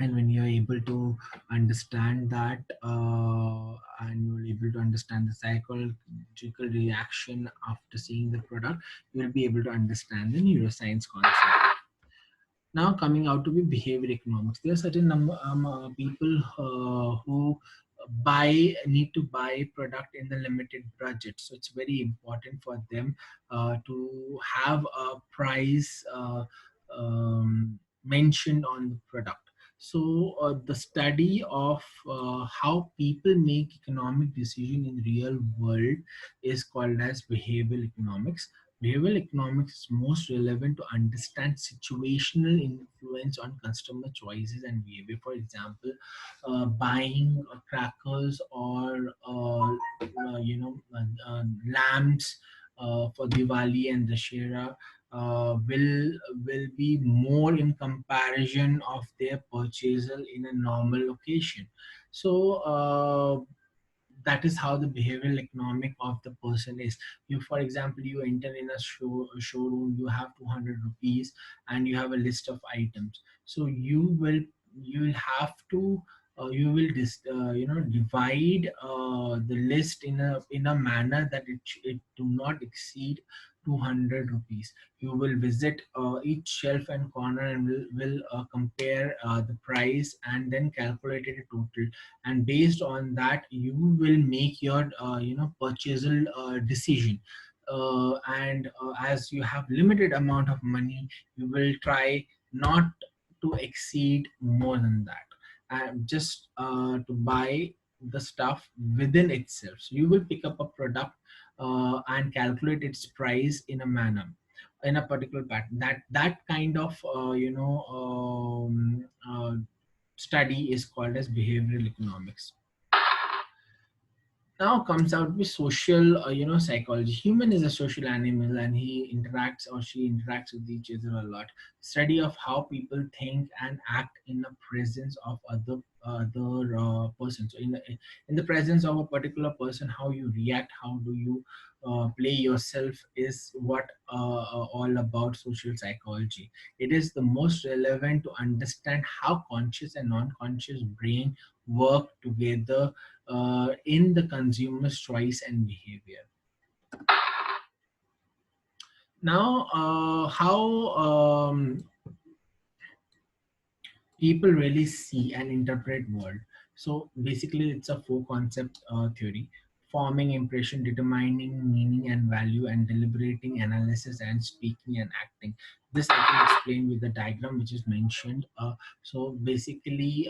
And when you're able to understand that, and you're able to understand the psychological reaction after seeing the product, you'll be able to understand the neuroscience concept. Now, coming out to be behavior economics, there are certain number people who need to buy product in the limited budget. So it's very important for them to have a price mentioned on the product. So the study of how people make economic decision in real world is called as behavioral economics. Behavioral economics is most relevant to understand situational influence on customer choices and behavior. For example, buying crackers or lamps for Diwali and Dashera will be more in comparison of their purchasal in a normal occasion. So that is how the behavioral economic of the person is. You, for example, you enter in a showroom, you have 200 rupees and you have a list of items. So you will have to divide the list in a manner that it do not exceed 200 rupees. You will visit each shelf and corner and will compare the price and then calculate it a total, and based on that you will make your purchasal decision. And as you have limited amount of money, you will try not to exceed more than that, and just to buy the stuff within itself. So you will pick up a product and calculate its price in a manner, in a particular pattern. That kind of study is called as behavioral economics. Now comes out with social psychology. Human is a social animal, and he interacts or she interacts with each other a lot. Study of how people think and act in the presence of other persons. So in the presence of a particular person, how you react, how do you play yourself, is what all about social psychology. It is the most relevant to understand how conscious and non-conscious brain work together in the consumer's choice and behavior. Now, how people really see and interpret world. So basically it's a four concept theory: forming impression, determining meaning and value, and deliberating analysis, and speaking and acting. This I can explain with the diagram which is mentioned. So basically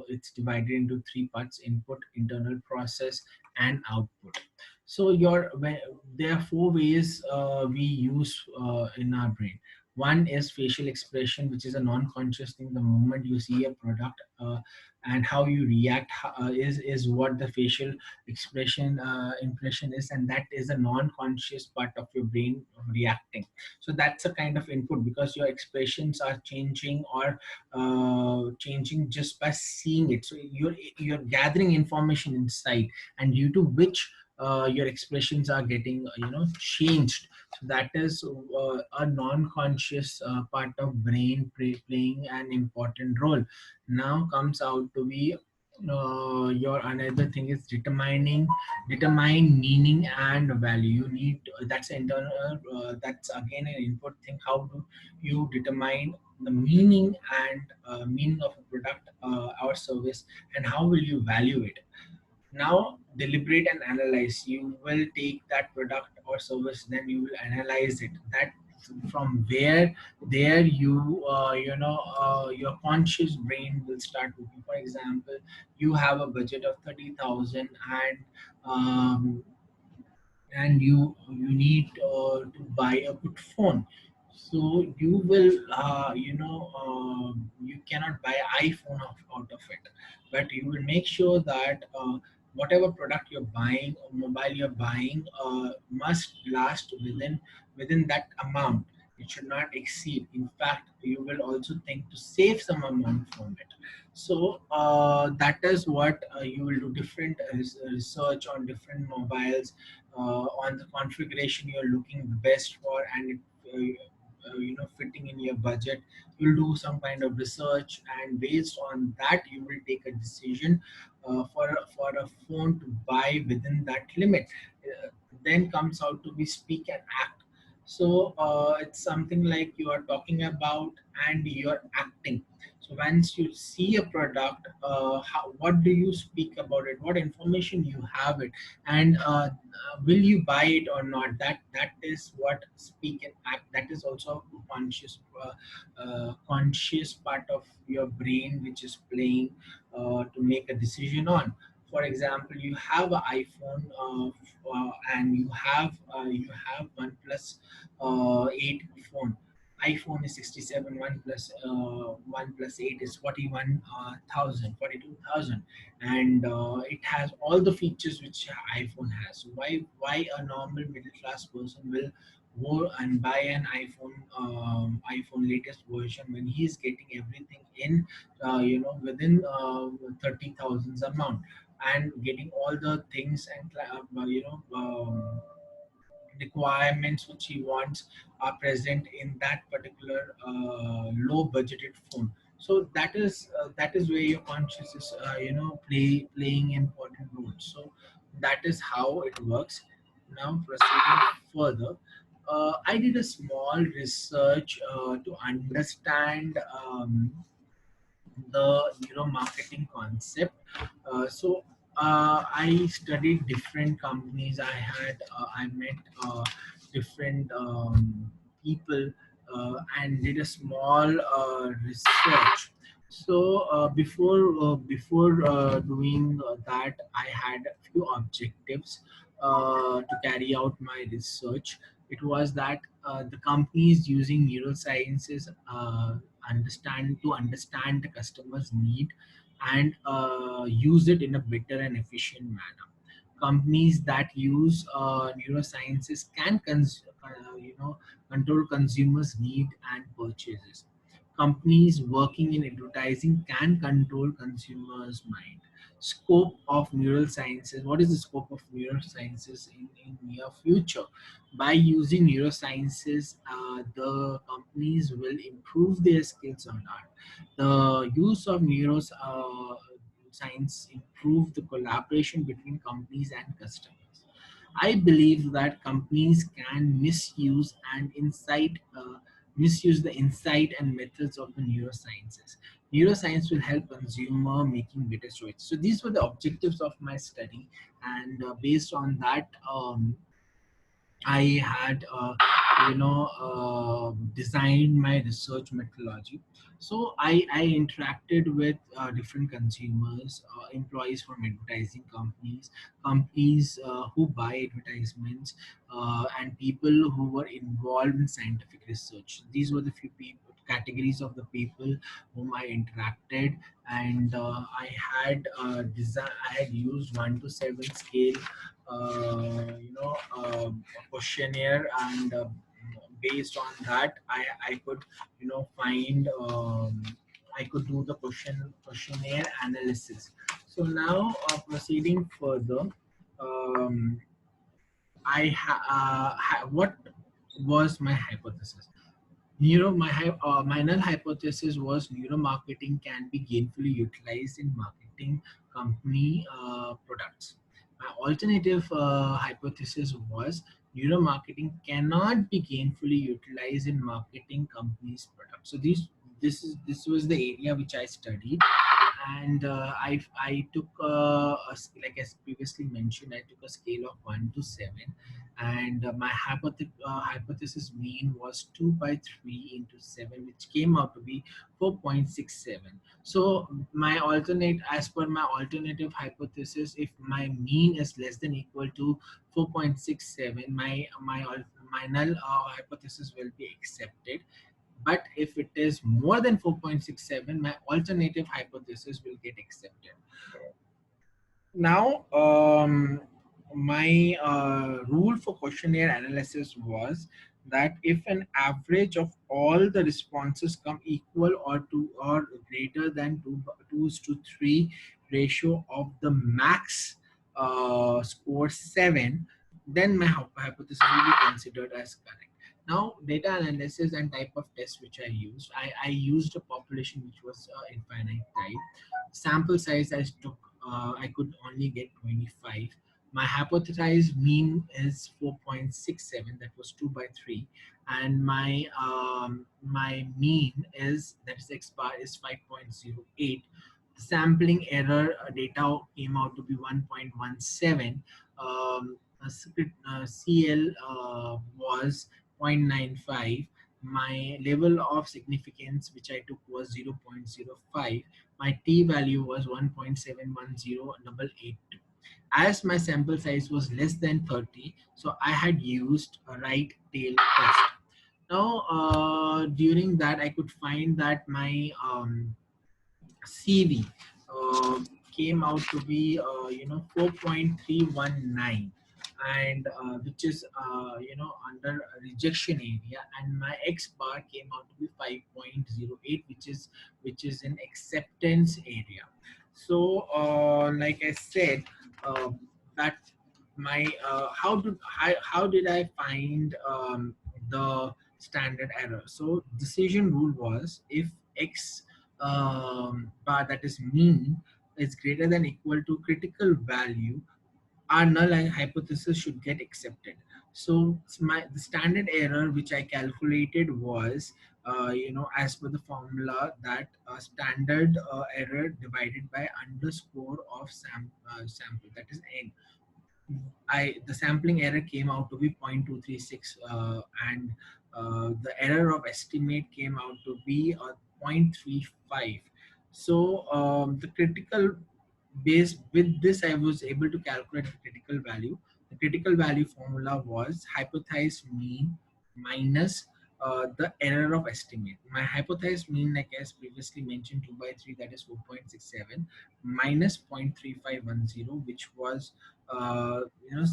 it's divided into three parts: input, internal process, and output. So there are four ways we use in our brain. One is facial expression, which is a non-conscious thing. The moment you see a product, and how you react is what the facial expression impression is, and that is a non-conscious part of your brain reacting. So that's a kind of input, because your expressions are changing, or changing just by seeing it. So you're gathering information inside, and due to which your expressions are getting changed. So that is a non-conscious part of brain playing an important role. Now comes out to be your another thing is determine meaning and value. You need that's internal, that's again an input thing. How do you determine the meaning and meaning of a product or service, and how will you value it? Now deliberate and analyze. You will take that product or service, then you will analyze it. That from where there you your conscious brain will start working. For example, you have a budget of 30,000, um, and you need to buy a good phone. So you will you cannot buy iPhone out of it, but you will make sure that whatever product you're buying or mobile you're buying must last within that amount. It should not exceed. In fact, you will also think to save some amount from it. So that is what you will do. Different research on different mobiles, on the configuration you're looking the best for, and it, fitting in your budget. You'll do some kind of research, and based on that you will take a decision for a phone to buy within that limit. Then comes out to be speak and act. So it's something like you are talking about and you're acting. So once you see a product, what do you speak about it? What information you have it, and will you buy it or not? That is what speak and act. That is also a conscious part of your brain which is playing to make a decision on. For example, you have an iPhone, and you have OnePlus 8 phone. iPhone is 67, OnePlus 8 is 41,000, 42,000, and it has all the features which iPhone has. So why a normal middle class person will go and buy an iPhone latest version when he's getting everything in within 30,000 amount, and getting all the things and requirements which he wants are present in that particular low budgeted phone. So that is where your conscious is playing important role. So that is how it works. Now proceeding further, I did a small research to understand the neuromarketing concept. I studied different companies. I met different people, and did a small research. So before doing that, I had a few objectives to carry out my research. It was that the companies using neurosciences understand the customer's need, and use it in a better and efficient manner. Companies that use neurosciences can control consumers' need and purchases. Companies working in advertising can control consumers' mind. Scope of neurosciences. What is the scope of neurosciences in near future? By using neurosciences, the companies will improve their skills on art. The use of neuroscience improve the collaboration between companies and customers. I believe that companies can misuse the insight and methods of the neurosciences. Neuroscience will help consumer making better choices. So these were the objectives of my study, and based on that, I had, designed my research methodology. So I interacted with different consumers, employees from advertising companies, companies who buy advertisements, and people who were involved in scientific research. These were the few people, categories of the people whom I interacted, and I had used 1 to 7 scale questionnaire, and based on that I could find I could do the questionnaire analysis. So now, proceeding further, um, what was my hypothesis? My null hypothesis was neuromarketing can be gainfully utilized in marketing company products. My alternative hypothesis was neuromarketing cannot be gainfully utilized in marketing companies' products. So this was the area which I studied, and I took like as previously mentioned, I took a scale of 1 to 7, and my hypothesis mean was 2/3 into 7, which came out to be 4.67. So as per my alternative hypothesis, if my mean is less than equal to 4.67, my null hypothesis will be accepted. But if it is more than 4.67, my alternative hypothesis will get accepted. Now, my rule for questionnaire analysis was that if an average of all the responses come equal or greater than 2:3 ratio of the max score 7, then my hypothesis will be considered as correct. Now, data analysis and type of test which I used a population which was infinite type. Sample size I could only get 25. My hypothesized mean is 4.67. That was 2/3, and my mean that is x bar is 5.08. The sampling error data came out to be 1.17. CL was 0.95. My level of significance which I took was 0.05. My t value was 1.710882. As my sample size was less than 30, so I had used a right tail test. Now, during that, I could find that my CV uh, came out to be 4.319, and which is under a rejection area, and my X bar came out to be 5.08, which is an acceptance area. So like I said, uh, that my how did I find the standard error? So decision rule was if X bar, that is mean, is greater than equal to critical value, our null hypothesis should get accepted. So the standard error which I calculated was as per the formula, that standard error divided by underscore of sample, that is n. The sampling error came out to be 0.236, and the error of estimate came out to be 0.35. So the critical base with this, I was able to calculate the critical value. The critical value formula was hypothesized mean minus the error of estimate. My hypothesized mean, like as previously mentioned, 2/3, that is 4.67, minus 0.3510, which was uh, you know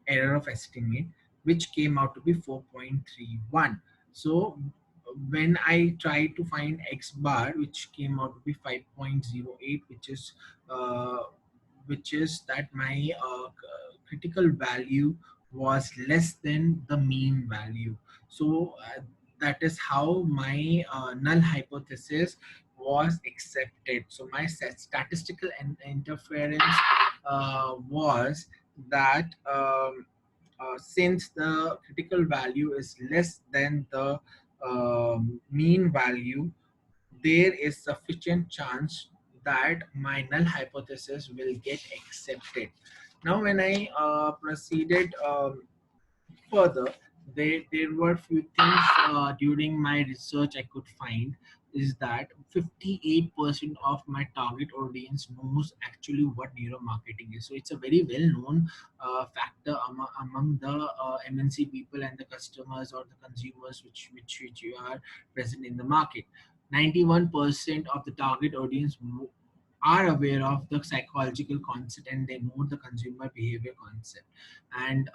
error of estimate, which came out to be 4.31. So when I tried to find X bar, which came out to be 5.08, uh, which is that my critical value was less than the mean value. So that is how my null hypothesis was accepted. So my statistical interference was that since the critical value is less than the mean value, there is sufficient chance that my null hypothesis will get accepted. Now, when I proceeded further, there were few things during my research I could find is that 58% of my target audience knows actually what neuromarketing is. So it's a very well known factor among the MNC people and the customers or the consumers which you are present in the market. 91% of the target audience are aware of the psychological concept and they know the consumer behavior concept, and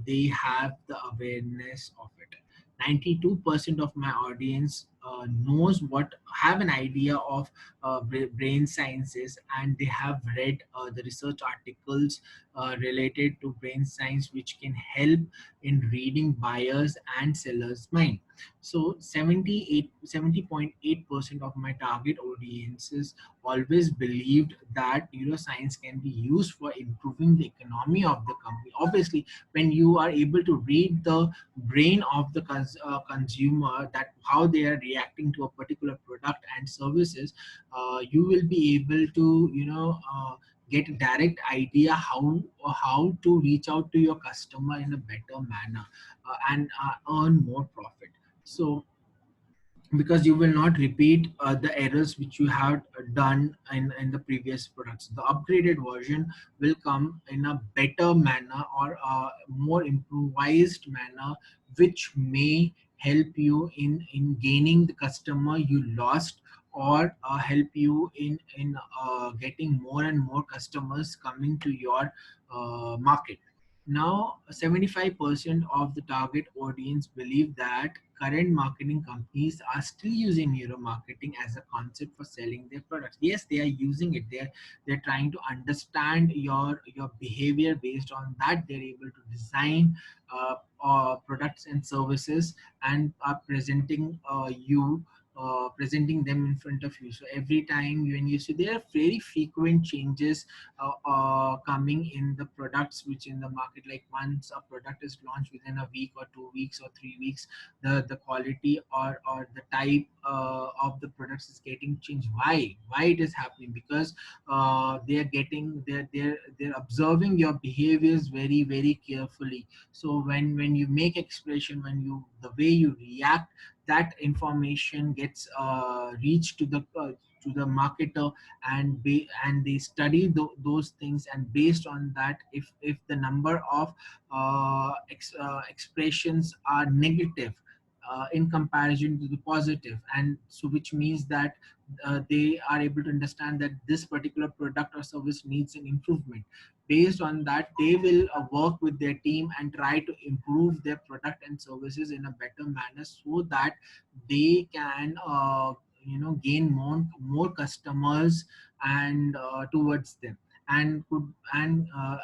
they have the awareness of it. 92% of my audience knows what have an idea of brain sciences, and they have read the research articles related to brain science which can help in reading buyers and sellers mind. So 70.8% of my target audiences always believed that neuroscience can be used for improving the economy of the company. Obviously, when you are able to read the brain of the consumer, that how they are reacting to a particular product and services, you will be able to get a direct idea how to reach out to your customer in a better manner and earn more profit. So because you will not repeat the errors which you have done in the previous products. The upgraded version will come in a better manner or a more improvised manner, which may help you in gaining the customer you lost, or help you in getting more and more customers coming to your market. Now, 75% of the target audience believe that current marketing companies are still using neuromarketing as a concept for selling their products. Yes, they are using it. They're trying to understand your behavior. Based on that, they're able to design products and services and are presenting them in front of you. So every time when you see, there are very frequent changes coming in the products which in the market. Like once a product is launched, within a week or 2 weeks or 3 weeks, the quality or the type of the products is getting changed. Why it is happening? Because they are getting they're observing your behaviors very very carefully. So when you make expression, when you the way you react, that information gets reached to the marketer, and they study those things, and based on that, if the number of expressions are negative in comparison to the positive, and so which means that they are able to understand that this particular product or service needs an improvement. Based on that, they will work with their team and try to improve their product and services in a better manner, so that they can gain more customers and towards them, and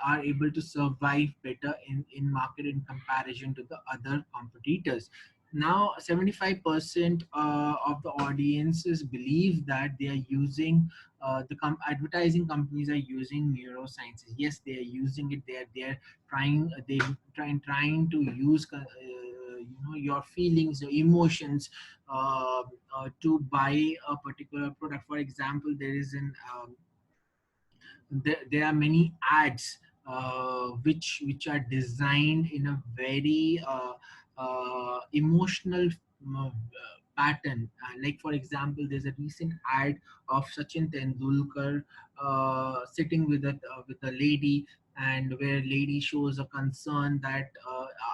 are able to survive better in market in comparison to the other competitors. Now 75% of the audiences believe that they are using advertising companies are using neurosciences. Yes, they are using it. They're trying to use your feelings, your emotions, to buy a particular product. For example, there are many ads which are designed in a very emotional pattern. Like for example, there's a recent ad of Sachin Tendulkar sitting with a lady, and where lady shows a concern that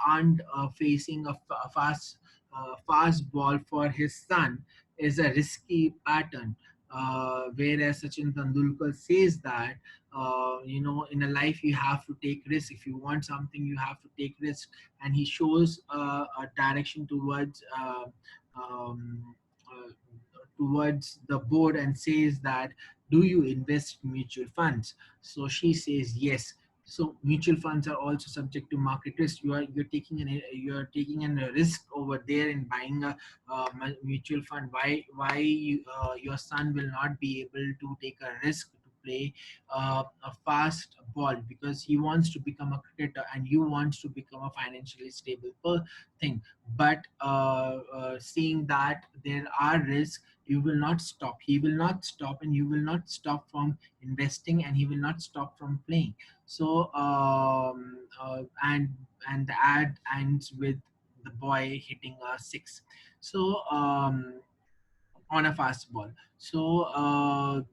aren't facing a fast ball for his son is a risky pattern. Whereas Sachin Tendulkar says that in a life you have to take risks. If you want something, you have to take risks, and he shows a direction um, uh, towards the board and says that, do you invest in mutual funds? So she says yes. So mutual funds are also subject to market risk. You're taking a risk over there in buying a mutual fund. Your son will not be able to take a risk to play a fast ball because he wants to become a cricketer and you want to become a financially stable thing. But seeing that there are risks, you will not stop, he will not stop, and you will not stop from investing, and he will not stop from playing. So and the ad ends with the boy hitting a six. So on a fastball. So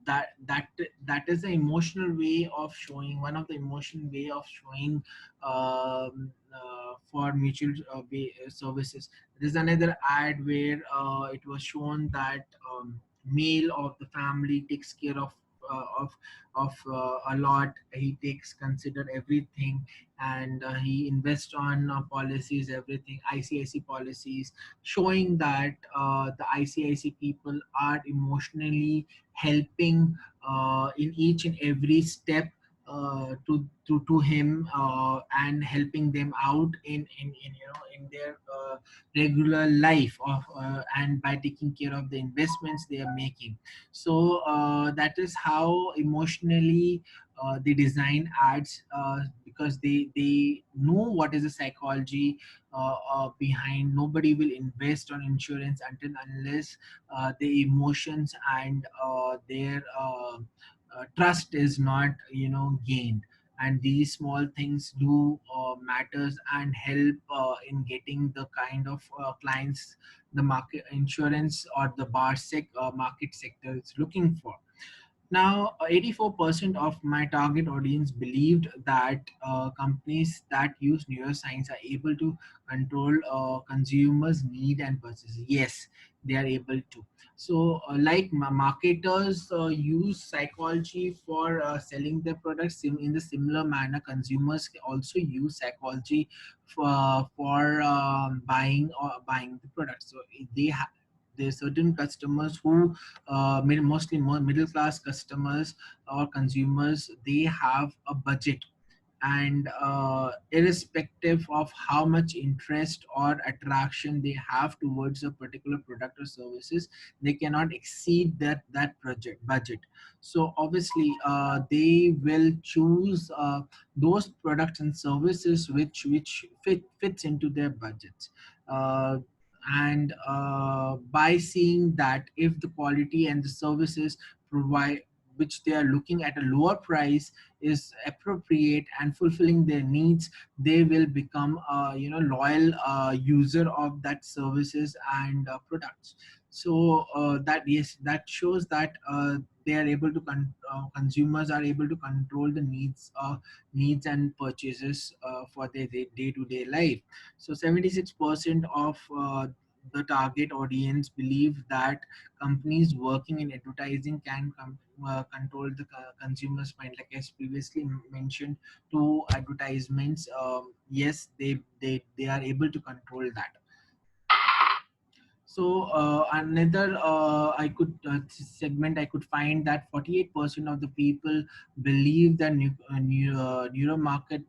that is the emotional way of showing, one of the emotional way of showing for mutual services. There's another ad where it was shown that male of the family takes care of a lot. He takes consider everything, and he invests on policies, everything, ICIC policies, showing that the ICIC people are emotionally helping in each and every step to him, and helping them out in in their regular life of and by taking care of the investments they are making. So that is how emotionally they design ads, because they know what is the psychology behind. Nobody will invest on insurance until unless the emotions and their trust is not gained. And these small things do matters and help in getting the kind of clients the market insurance or the market sector is looking for. Now, 84% of my target audience believed that companies that use neuroscience are able to control consumers' need and purchases. Yes, they are able to. So, like marketers use psychology for selling their products, in the similar manner, consumers also use psychology for buying the products. So, they have there are certain customers who mostly more middle class customers or consumers, they have a budget, and irrespective of how much interest or attraction they have towards a particular product or services, they cannot exceed that project budget. So obviously they will choose those products and services which fits into their budgets. And by seeing that if the quality and the services provide which they are looking at a lower price is appropriate and fulfilling their needs, they will become a loyal user of that services and products. So that yes, that shows that they are able to consumers are able to control the needs and purchases for their day-to-day life. So 76% of the target audience believe that companies working in advertising can control the consumer's mind. Like as previously mentioned, to advertisements, yes, they are able to control that. So another segment I could find that 48% of the people believe that neuromarketing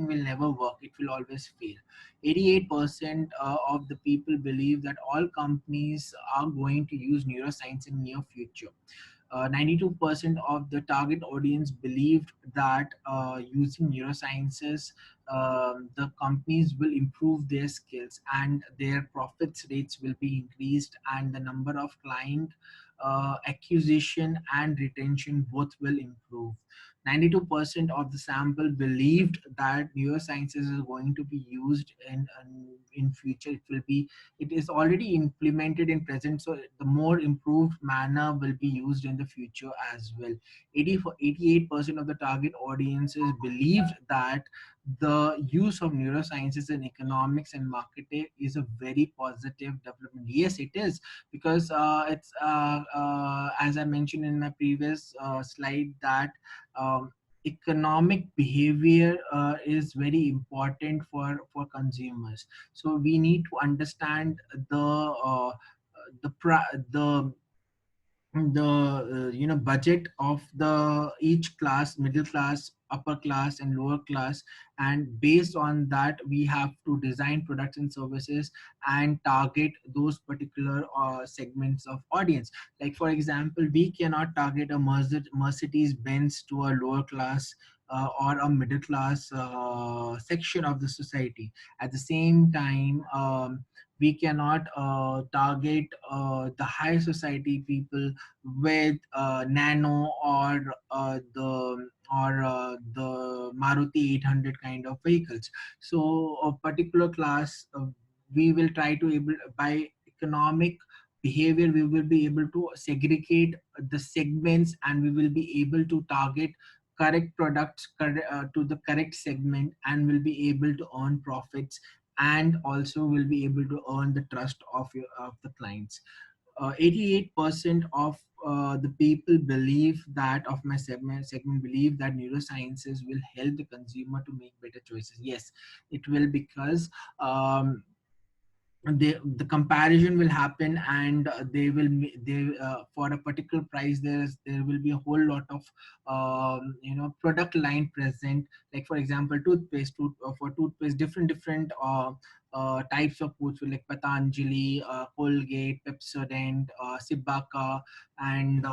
will never work. It will always fail. 88% of the people believe that all companies are going to use neuroscience in near future. 92% of the target audience believed that using neurosciences, the companies will improve their skills and their profits rates will be increased, and the number of client acquisition and retention both will improve. 92% of the sample believed that neurosciences is going to be used in future. It is already implemented in present, so the more improved manner will be used in the future as well. 88% of the target audiences believed that the use of neurosciences in economics and marketing is a very positive development. Yes, it is, because it's as I mentioned in my previous slide that um, economic behavior is very important for consumers. So we need to understand the the budget of the each class, middle class, upper class, and lower class, and based on that we have to design products and services and target those particular segments of audience. Like for example, we cannot target a Mercedes Benz to a lower class or a middle class section of the society. At the same time, we cannot target the high society people with nano or the Maruti 800 kind of vehicles. So a particular class, we will try to able by economic behavior, we will be able to segregate the segments, and we will be able to target correct products to the correct segment, and will be able to earn profits, and also will be able to earn the trust of the clients. 88% of the people believe that of my segment believe that neurosciences will help the consumer to make better choices. Yes, it will, because um, the comparison will happen, and they for a particular price, there will be a whole lot of product line present. Like for example, for toothpaste, different types of foods, like Patanjali, Colgate, Pepsodent, Sibaka, and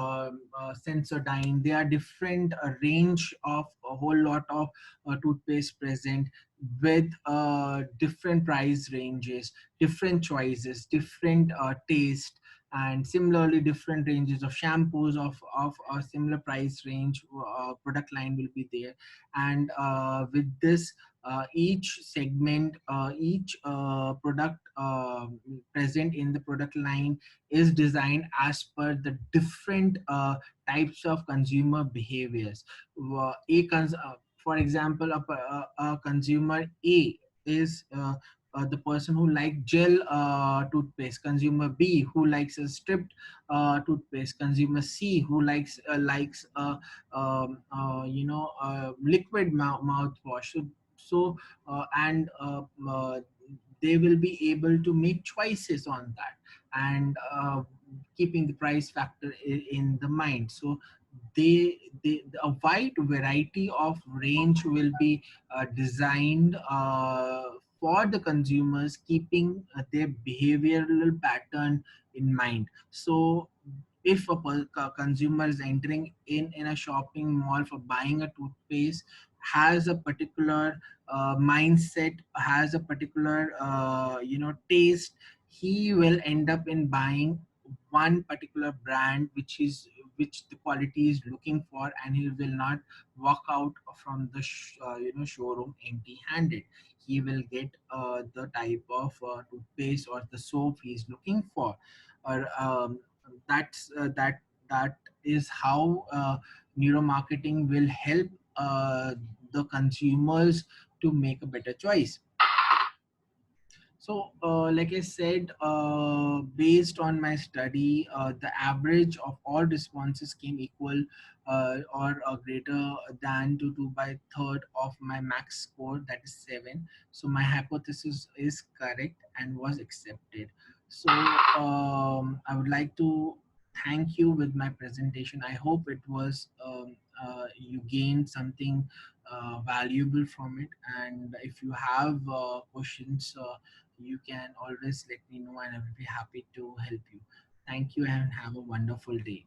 Sensodyne. They are different range of a whole lot of toothpaste present, with different price ranges, different choices, different taste, and similarly different ranges of shampoos of a similar price range. Product line will be there, and with this, each segment, each product present in the product line is designed as per the different types of consumer behaviors. For example, a consumer A is the person who like gel toothpaste, consumer B who likes a stripped toothpaste, consumer C who likes liquid mouthwash. And they will be able to make choices on that, and keeping the price factor in the mind. So they a wide variety of range will be designed for the consumers, keeping their behavioral pattern in mind. So if a consumer is entering in a shopping mall for buying a toothpaste, has a particular mindset, has a particular taste, he will end up in buying one particular brand, which the quality is looking for, and he will not walk out from the showroom empty handed. He will get the type of toothpaste or the soap he is looking for. Or that's that is how neuromarketing will help the consumers to make a better choice. So, like I said, based on my study, the average of all responses came equal or greater than to 2 by third of my max score, that is 7. So, my hypothesis is correct and was accepted. So, I would like to thank you with my presentation. I hope it was you gained something valuable from it. And if you have questions, you can always let me know, and I will be happy to help you. Thank you and have a wonderful day.